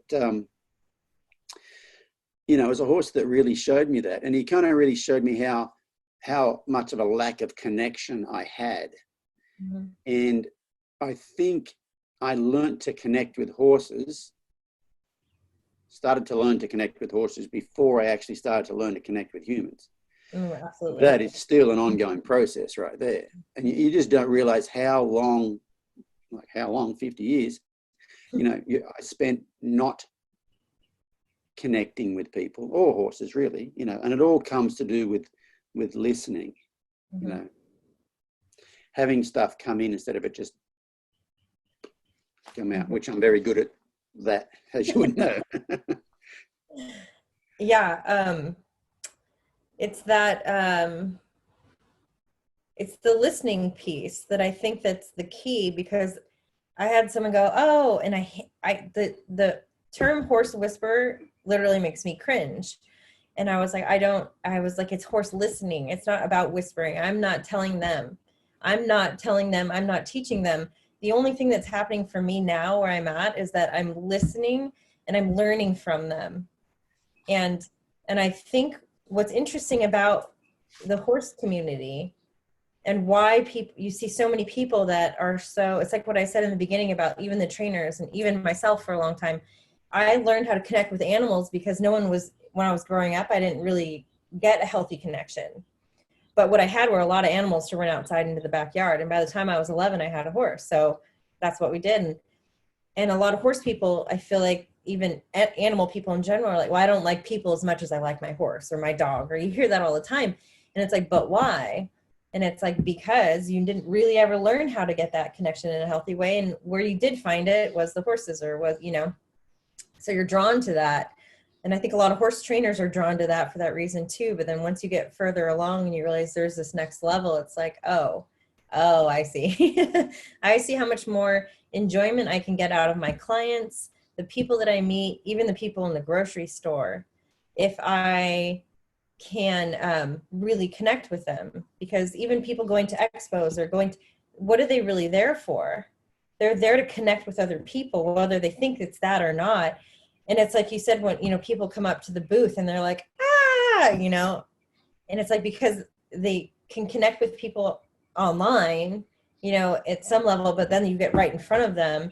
you know, it was a horse that really showed me that. And he kind of really showed me how much of a lack of connection I had. Mm-hmm. And I think I learned to connect with horses, started to learn to connect with horses before I actually started to learn to connect with humans. Absolutely. That is still an ongoing process right there. And you just don't realize how long, 50 years, you know, I spent not connecting with people or horses really, you know, and it all comes to do with listening, mm-hmm. you know, having stuff come in instead of it just come out, mm-hmm. which I'm very good at that, as you would know. Yeah. It's that, it's the listening piece that I think that's the key, because I had someone go, oh, and the term horse whisperer literally makes me cringe. And I was like, it's horse listening. It's not about whispering. I'm not telling them. I'm not teaching them. The only thing that's happening for me now where I'm at is that I'm listening and I'm learning from them. And I think what's interesting about the horse community and why you see so many people that are so, it's like what I said in the beginning about even the trainers and even myself for a long time. I learned how to connect with animals because when I was growing up, I didn't really get a healthy connection. But what I had were a lot of animals to run outside into the backyard. And by the time I was 11, I had a horse. So that's what we did. And a lot of horse people, I feel like even animal people in general are like, well, I don't like people as much as I like my horse or my dog, or you hear that all the time. And it's like, but why? And it's like, because you didn't really ever learn how to get that connection in a healthy way. And where you did find it was the horses, or was, you know, so you're drawn to that. And I think a lot of horse trainers are drawn to that for that reason too. But then once you get further along and you realize there's this next level, it's like, oh, I see. I see how much more enjoyment I can get out of my clients, the people that I meet, even the people in the grocery store, if I can really connect with them. Because even people going to expos or what are they really there for? They're there to connect with other people, whether they think it's that or not. And it's like you said, when, you know, people come up to the booth and they're like, you know, and it's like, because they can connect with people online, you know, at some level, but then you get right in front of them.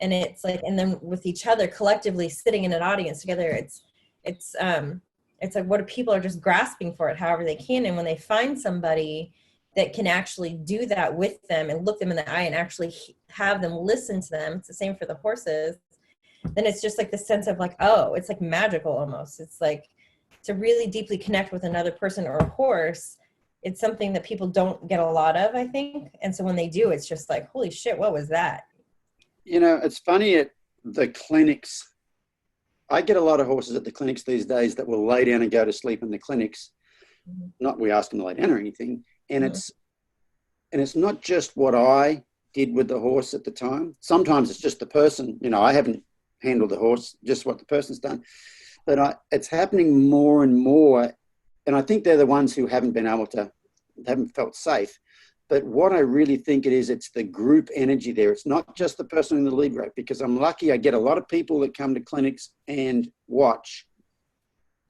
And it's like, and then with each other collectively sitting in an audience together, it's like what people are just grasping for it however they can. And when they find somebody that can actually do that with them and look them in the eye and actually have them listen to them, it's the same for the horses. Then it's just like the sense of like, oh, it's like magical almost. It's like to really deeply connect with another person or a horse. It's something that people don't get a lot of, I think. And so when they do, it's just like, holy shit, what was that? You know, it's funny at the clinics. I get a lot of horses at the clinics these days that will lay down and go to sleep in the clinics. Mm-hmm. Not we ask them to lay down or anything. And mm-hmm. it's not just what I did with the horse at the time. Sometimes it's just the person, you know, I haven't handle the horse, just what the person's done. But it's happening more and more. And I think they're the ones who haven't felt safe. But what I really think it is, it's the group energy there. It's not just the person in the lead rope, because I'm lucky I get a lot of people that come to clinics and watch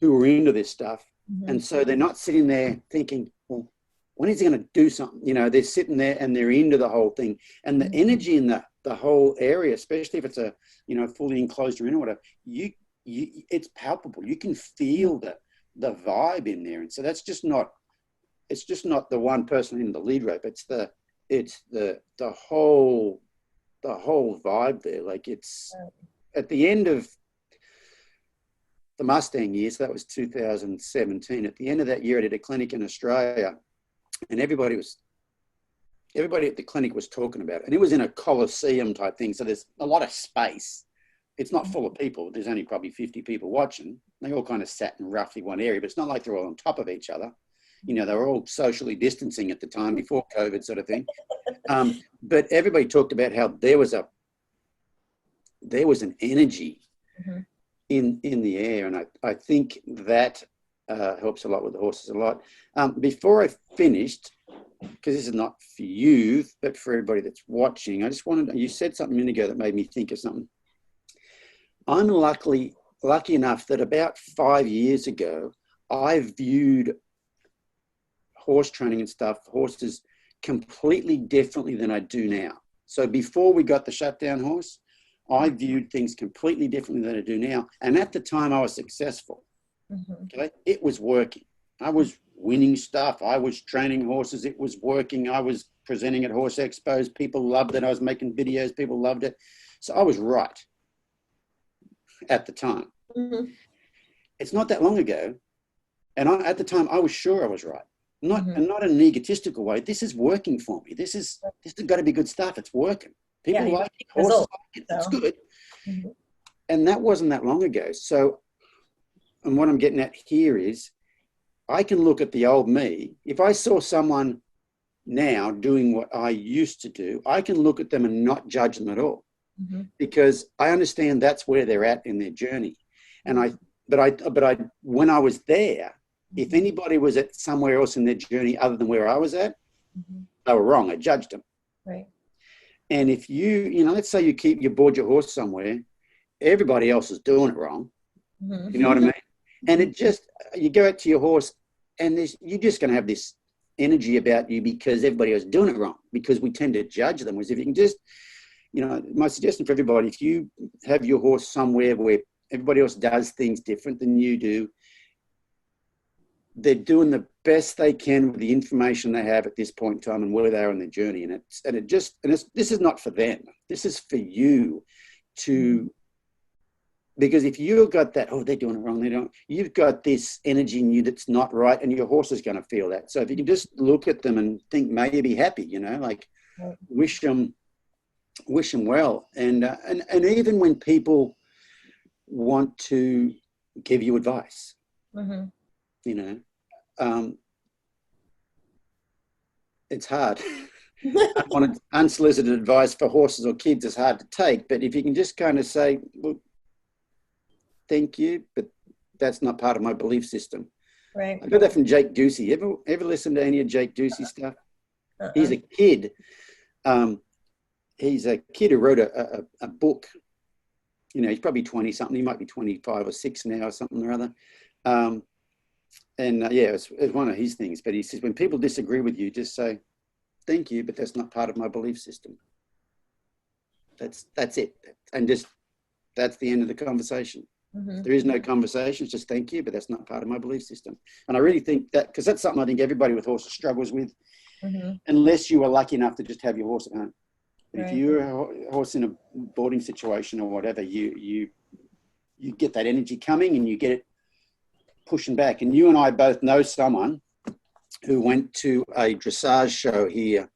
who are into this stuff. Mm-hmm. And so they're not sitting there thinking, well, when is he going to do something? You know, they're sitting there and they're into the whole thing. And the energy in the whole area, especially if it's a, you know, fully enclosed arena or whatever, it's palpable. You can feel the vibe in there. And so it's just not the one person in the lead rope. It's the whole vibe there. Like, it's at the end of the Mustang year, so that was 2017. At the end of that year, I did a clinic in Australia, and everybody at the clinic was talking about it. And it was in a coliseum type thing, so there's a lot of space. It's not full of people. There's only probably 50 people watching. They all kind of sat in roughly one area, but it's not like they're all on top of each other. You know, they were all socially distancing at the time before COVID sort of thing. But everybody talked about how there was an energy in the air. And I think that helps a lot with the horses a lot. Before I finished, because this is not for you, but for everybody that's watching, I just wanted, you said something a minute ago that made me think of something. I'm lucky enough that about 5 years ago, I viewed horse training and stuff, horses, completely differently than I do now. So before we got the shutdown horse, I viewed things completely differently than I do now. And at the time I was successful. Okay? It was working. I was winning stuff. I was training horses. It was working. I was presenting at Horse Expos. People loved it. I was making videos. People loved it. So I was right at the time. It's not that long ago. And at the time I was sure I was right. Not in an egotistical way. This is working for me. This has got to be good stuff. It's working. People like it. Horses like it. It's good. And that wasn't that long ago. So, and what I'm getting at here is, I can look at the old me. If I saw someone now doing what I used to do, I can look at them and not judge them at all, because I understand that's where they're at in their journey. And when I was there, if anybody was at somewhere else in their journey other than where I was at, they were wrong. I judged them. Right. And if you know, let's say you board your horse somewhere, everybody else is doing it wrong. You know what I mean? And you go out to your horse, and you're just going to have this energy about you because everybody else is doing it wrong, because we tend to judge them. Whereas if you can just, you know, my suggestion for everybody, if you have your horse somewhere where everybody else does things different than you do, they're doing the best they can with the information they have at this point in time and where they are on their journey. And this is not for them. This is for you to, because if you've got that, oh, they're doing it wrong, you've got this energy in you that's not right, and your horse is going to feel that. So if you can just look at them and think, may you be happy, you know, like wish them well. And even when people want to give you advice, you know, it's hard. Unsolicited advice for horses or kids is hard to take, but if you can just kind of say, well, thank you, but that's not part of my belief system. Right. I got that from Jake Ducey. Ever listen to any of Jake Ducey's stuff? He's a kid. He's a kid who wrote a book. You know, he's probably 20 something. He might be 25 or 6 now or something or other. It's one of his things. But he says, when people disagree with you, just say, thank you, but that's not part of my belief system. That's it. And just, that's the end of the conversation. There is no conversation. It's just thank you, but that's not part of my belief system. And I really think that, because that's something I think everybody with horses struggles with, unless you are lucky enough to just have your horse at home. But if you're a horse in a boarding situation or whatever, you get that energy coming and you get it pushing back. And you and I both know someone who went to a dressage show here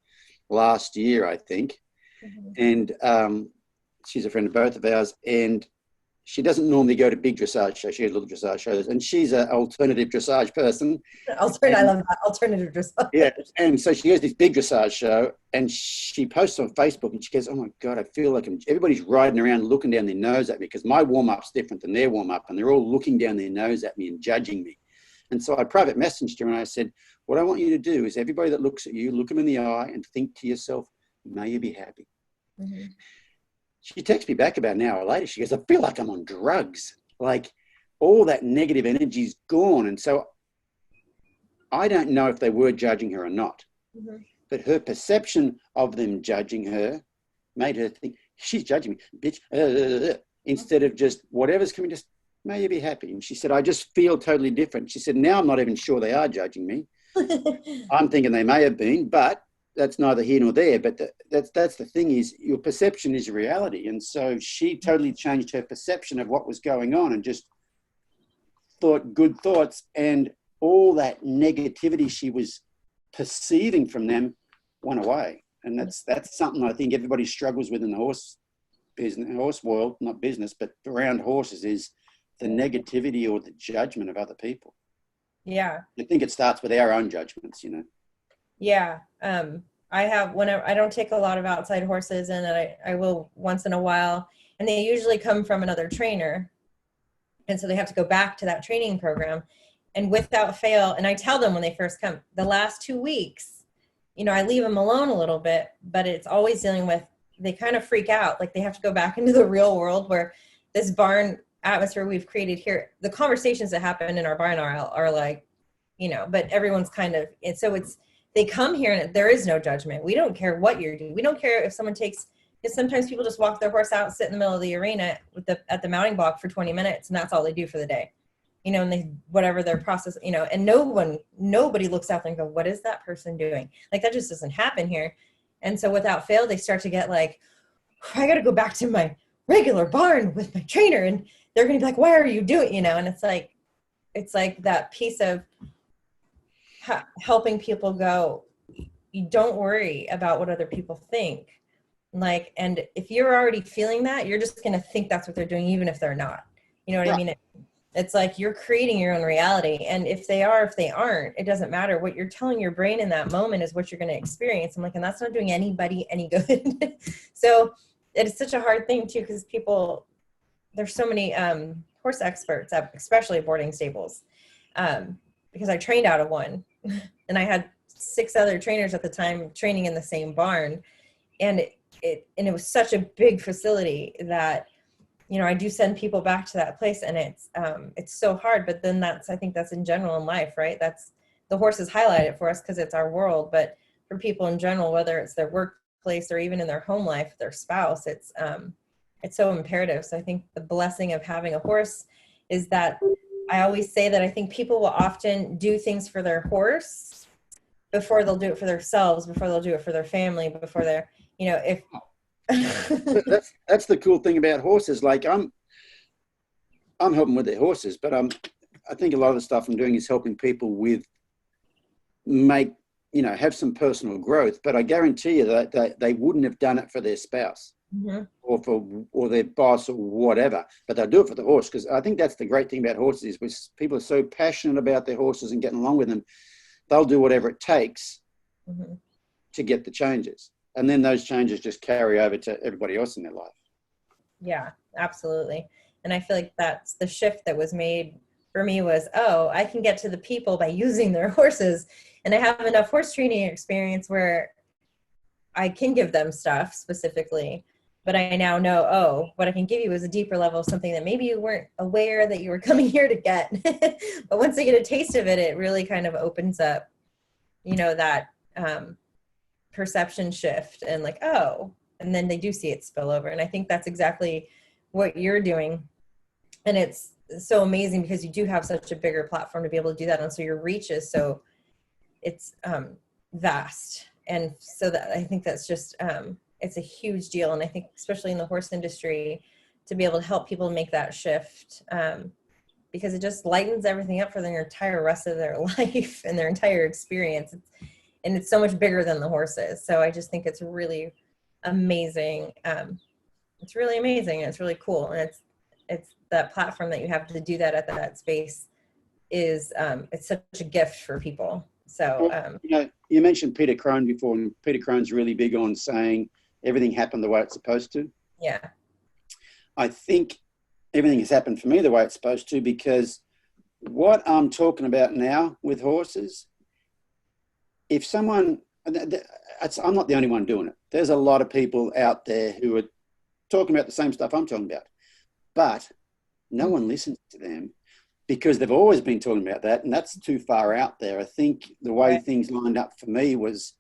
last year, I think. And she's a friend of both of ours. And she doesn't normally go to big dressage shows. She goes to little dressage shows, and she's an alternative dressage person. I love that, alternative dressage. Yeah, and so she goes to this big dressage show, and she posts on Facebook, and she goes, "Oh my God, I feel like everybody's riding around looking down their nose at me because my warm-up's different than their warm-up, and they're all looking down their nose at me and judging me." And so I private messaged her, and I said, "What I want you to do is everybody that looks at you, look them in the eye and think to yourself, may you be happy." Mm-hmm. She texts me back about an hour later. She goes, "I feel like I'm on drugs. Like all that negative energy's gone." And so I don't know if they were judging her or not, mm-hmm. but her perception of them judging her made her think, she's judging me, bitch, instead of just whatever's coming, just may you be happy. And she said, "I just feel totally different." She said, "Now I'm not even sure they are judging me. I'm thinking they may have been, but that's neither here nor there." But that's the thing, is your perception is reality. And so she totally changed her perception of what was going on and just thought good thoughts, and all that negativity she was perceiving from them went away. And that's something I think everybody struggles with in the horse business, horse world, not business, but around horses, is the negativity or the judgment of other people. Yeah. I think it starts with our own judgments, you know. Yeah. I have, whenever I don't take a lot of outside horses, and I will once in a while, and they usually come from another trainer. And so they have to go back to that training program, and without fail, and I tell them when they first come, the last 2 weeks, you know, I leave them alone a little bit, but it's always dealing with, they kind of freak out. Like they have to go back into the real world where this barn atmosphere we've created here, the conversations that happen in our barn are like, you know, but everyone's kind of, and so they come here and there is no judgment. We don't care what you're doing. We don't care if someone takes, because sometimes people just walk their horse out, sit in the middle of the arena at the mounting block for 20 minutes, and that's all they do for the day. You know, and they, whatever their process, you know, and nobody looks out there and go, what is that person doing? Like that just doesn't happen here. And so without fail, they start to get like, I got to go back to my regular barn with my trainer, and they're going to be like, why are you doing, you know? And it's like that piece of helping people go, you don't worry about what other people think. Like, and if you're already feeling that, you're just going to think that's what they're doing, even if they're not, you know what I mean? It's like you're creating your own reality. And if they are, if they aren't, it doesn't matter. What you're telling your brain in that moment is what you're going to experience. I'm like, and that's not doing anybody any good. So it's such a hard thing too, because people, there's so many horse experts, especially boarding stables, because I trained out of one, and I had 6 other trainers at the time training in the same barn. And it was such a big facility that, you know, I do send people back to that place, and it's so hard. But then I think that's in general in life, right? That's, the horses highlight it for us because it's our world. But for people in general, whether it's their workplace or even in their home life, their spouse, it's so imperative. So I think the blessing of having a horse is that I always say that I think people will often do things for their horse before they'll do it for themselves, before they'll do it for their family, before they're, you know, if that's the cool thing about horses. Like I'm helping with their horses, but I think a lot of the stuff I'm doing is helping people with have some personal growth. But I guarantee you that they wouldn't have done it for their spouse, mm-hmm. or their boss or whatever, but they'll do it for the horse. Because I think that's the great thing about horses is people are so passionate about their horses and getting along with them, they'll do whatever it takes, mm-hmm. to get the changes. And then those changes just carry over to everybody else in their life. Yeah, absolutely. And I feel like that's the shift that was made for me was, I can get to the people by using their horses. And I have enough horse training experience where I can give them stuff specifically, but I now know, what I can give you is a deeper level of something that maybe you weren't aware that you were coming here to get. But once they get a taste of it, it really kind of opens up, you know, that, perception shift, and like, and then they do see it spill over. And I think that's exactly what you're doing. And it's so amazing because you do have such a bigger platform to be able to do that. And so your reach is so, it's vast. And so that I think that's just, it's a huge deal. And I think especially in the horse industry, to be able to help people make that shift, because it just lightens everything up for their entire rest of their life and their entire experience. And it's so much bigger than the horses. So I just think it's really amazing. It's really amazing. And it's really cool. And it's that platform that you have to do that at that space is, it's such a gift for people. So, Well, you mentioned Peter Crone before, and Peter Crone's really big on saying everything happened the way it's supposed to. yeah. I think everything has happened for me the way it's supposed to, because what I'm talking about now with horses, if someone, I'm not the only one doing it. There's a lot of people out there who are talking about the same stuff I'm talking about, but no one listens to them because they've always been talking about that, and that's too far out there. I think the way things lined up for me was,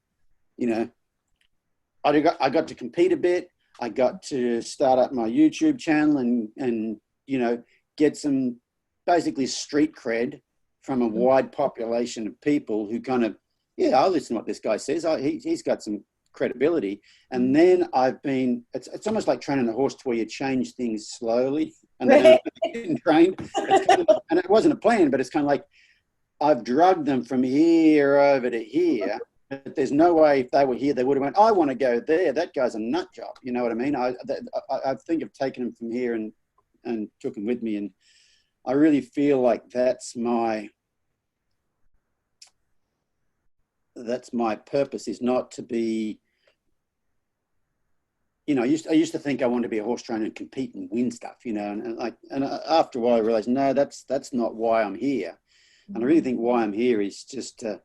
I got to compete a bit. I got to start up my YouTube channel and get some basically street cred from a wide population of people who kind of, I'll listen to what this guy says. He's got some credibility. And then it's almost like training a horse to where you change things slowly. And then getting trained. And it wasn't a plan, but it's kind of like I've drugged them from here over to here. But there's no way if they were here, they would have went, I want to go there. That guy's a nut job. You know what I mean? I think of taking him from here and took him with me. And I really feel like that's my purpose, is not to be, I used to think I wanted to be a horse trainer and compete and win stuff, and after a while I realized, no, that's not why I'm here. And I really think why I'm here is just to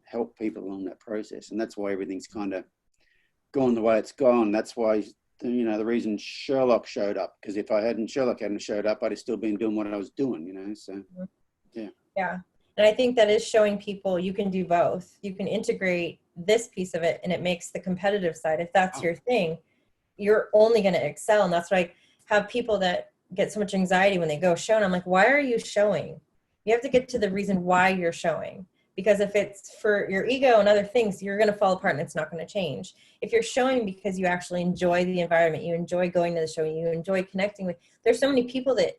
help people along that process. And that's why everything's kind of gone the way it's gone. That's why, the reason Sherlock showed up, because if Sherlock hadn't showed up, I'd have still been doing what I was doing, so yeah. Yeah. And I think that is showing people you can do both. You can integrate this piece of it, and it makes the competitive side, if that's your thing, you're only going to excel. And that's why I have people that get so much anxiety when they go show, and I'm like, why are you showing? You have to get to the reason why you're showing. Because if it's for your ego and other things, you're going to fall apart and it's not going to change. If you're showing because you actually enjoy the environment, you enjoy going to the show, you enjoy connecting with, there's so many people that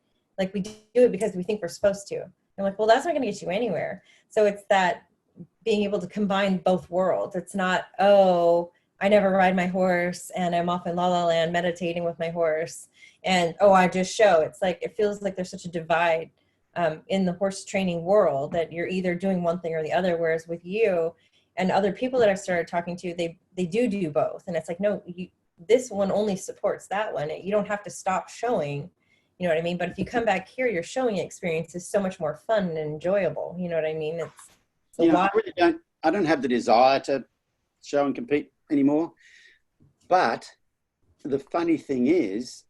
we do it because we think we're supposed to. I'm like, well, that's not going to get you anywhere. So it's that being able to combine both worlds. It's not, I never ride my horse and I'm off in La La Land meditating with my horse and, I just show. It's like, it feels like there's such a divide in the horse training world that you're either doing one thing or the other. Whereas with you and other people that I've started talking to, they do both. And it's like, no, this one only supports that one. You don't have to stop showing. You know what I mean? But if you come back here, your showing experience is so much more fun and enjoyable. You know what I mean? I don't have the desire to show and compete anymore. But the funny thing is,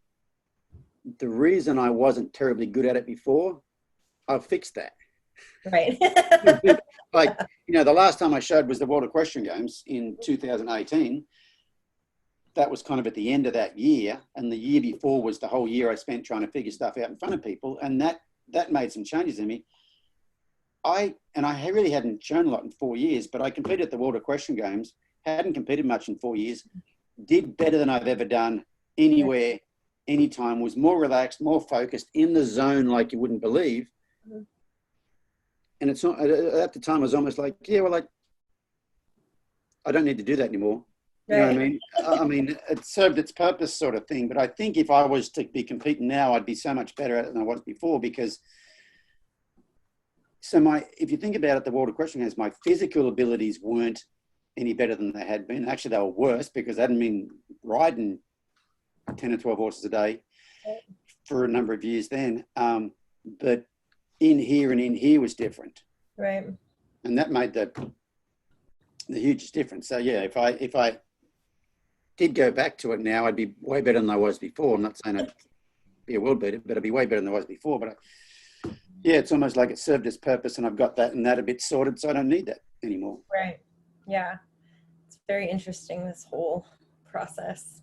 the reason I wasn't terribly good at it before, I've fixed that. Right. The last time I showed was the World Equestrian Games in 2018. That was kind of at the end of that year, and the year before was the whole year I spent trying to figure stuff out in front of people, and that made some changes in me. I really hadn't shown a lot in 4 years, but I competed at the World Equestrian Games, hadn't competed much in 4 years, did better than I've ever done anywhere, anytime, was more relaxed, more focused, in the zone like you wouldn't believe. Mm-hmm. And it's not, at the time I was almost like, I don't need to do that anymore. You know what I mean? I mean, it served its purpose, sort of thing. But I think if I was to be competing now, I'd be so much better at it than I was before. Because, if you think about it, the World Equestrian Games, my physical abilities weren't any better than they had been. Actually, they were worse because I hadn't been riding 10 or 12 horses a day for a number of years then. But in here was different. Right. And that made the hugest difference. So yeah, if I did go back to it now, I'd be way better than I was before. I'm not saying I'd be a world beater, but I'd be way better than I was before. But it's almost like it served its purpose, and I've got that and that a bit sorted, so I don't need that anymore. Right. Yeah. It's very interesting, this whole process.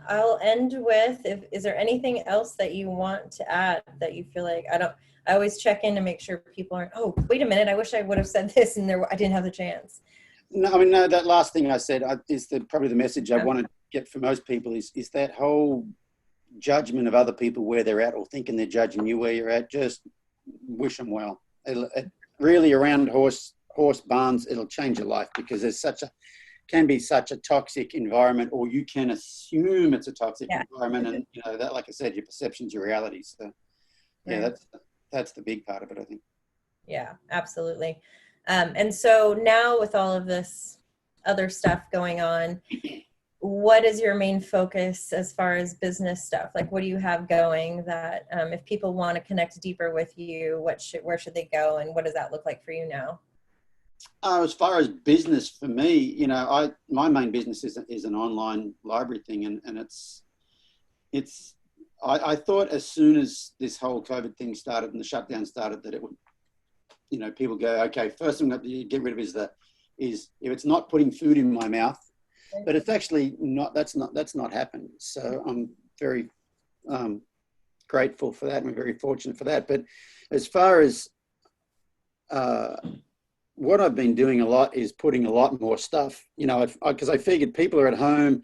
I'll end with, is there anything else that you want to add that you feel like, I always check in to make sure people aren't, wait a minute, I wish I would have said this and I didn't have the chance. No, that last thing I said is probably the message I want to get for most people is that whole judgment of other people where they're at, or thinking they're judging you where you're at. Just wish them well. It really, around horse barns, it'll change your life, because there's such a can be such a toxic environment, or you can assume it's a toxic Yeah. environment, and you know that, like I said, your perception's your reality. So yeah, Right. that's the big part of it, I think. Yeah, absolutely. And so now with all of this other stuff going on, what is your main focus as far as business stuff? Like, what do you have going that if people want to connect deeper with you, where should they go, and what does that look like for you now? As far as business for me, you know, my main business is an online library thing, and it's I thought as soon as this whole COVID thing started and the shutdown started that it would, you know, people go, okay, first thing that you get rid of is if it's not putting food in my mouth, but it's actually not. That's not happened. So I'm very grateful for that. I'm very fortunate for that. But as far as what I've been doing a lot is putting a lot more stuff, you know, because I figured people are at home,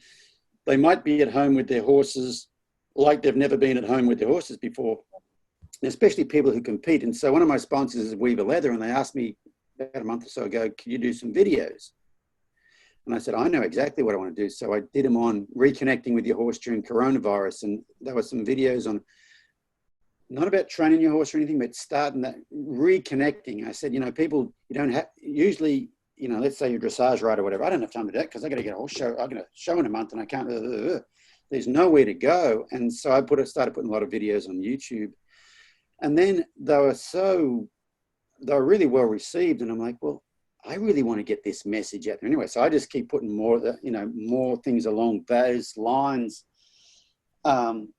they might be at home with their horses like they've never been at home with their horses before, especially people who compete. And so one of my sponsors is Weaver Leather, and they asked me about a month or so ago, can you do some videos? And I said, I know exactly what I want to do. So I did them on reconnecting with your horse during coronavirus. And there were some videos on, not about training your horse or anything, but starting that reconnecting. I said, you know, people, you don't have, usually, you know, let's say you're a dressage rider or whatever. I don't have time to do that because I got to get a horse show. I got a show in a month and I can't, there's nowhere to go. And so I started putting a lot of videos on YouTube. And then they were really well received. And I'm like, well, I really want to get this message out there anyway. So I just keep putting more, you know, more things along those lines on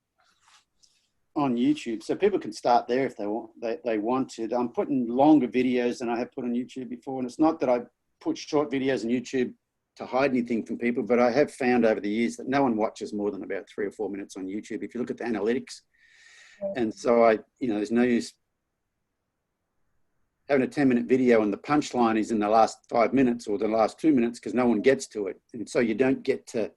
YouTube. So people can start there if they wanted. I'm putting longer videos than I have put on YouTube before. And it's not that I put short videos on YouTube to hide anything from people, but I have found over the years that no one watches more than about 3 or 4 minutes on YouTube if you look at the analytics. And so you know, there's no use having a 10-minute video and the punchline is in the last 5 minutes or the last 2 minutes because no one gets to it. And so you don't get to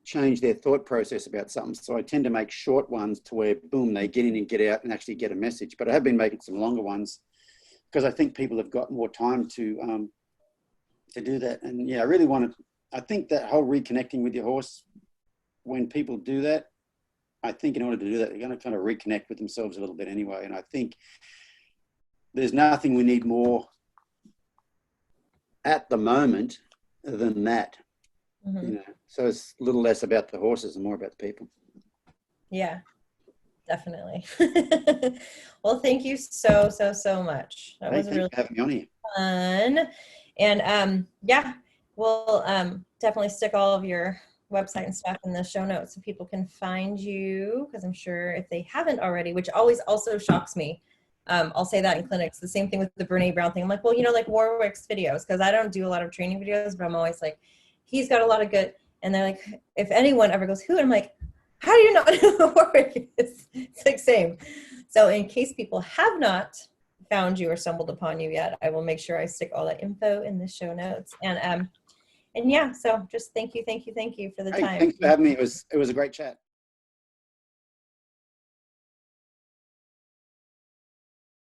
change their thought process about something. So I tend to make short ones to where, boom, they get in and get out and actually get a message. But I have been making some longer ones because I think people have got more time to do that. And yeah, I really I think that whole reconnecting with your horse, when people do that, I think in order to do that, they're going to kind of reconnect with themselves a little bit anyway. And I think there's nothing we need more at the moment than that. Mm-hmm. You know? So it's a little less about the horses and more about the people. Yeah, definitely. Well, thank you so much. That was Thanks really for having me on here. fun. And yeah, we'll definitely stick all of your website and stuff in the show notes so people can find you, because I'm sure if they haven't already, which always also shocks me. I'll say that in clinics, the same thing with the Brene Brown thing. I'm like, well, you know, like Warwick's videos, because I don't do a lot of training videos, but I'm always like, he's got a lot of good. And they're like, if anyone ever goes, who? And I'm like, how do you not know who Warwick is? It's like, same. So in case people have not found you or stumbled upon you yet, I will make sure I stick all that info in the show notes. And yeah, so just thank you for the time. Thanks for having me. It was a great chat.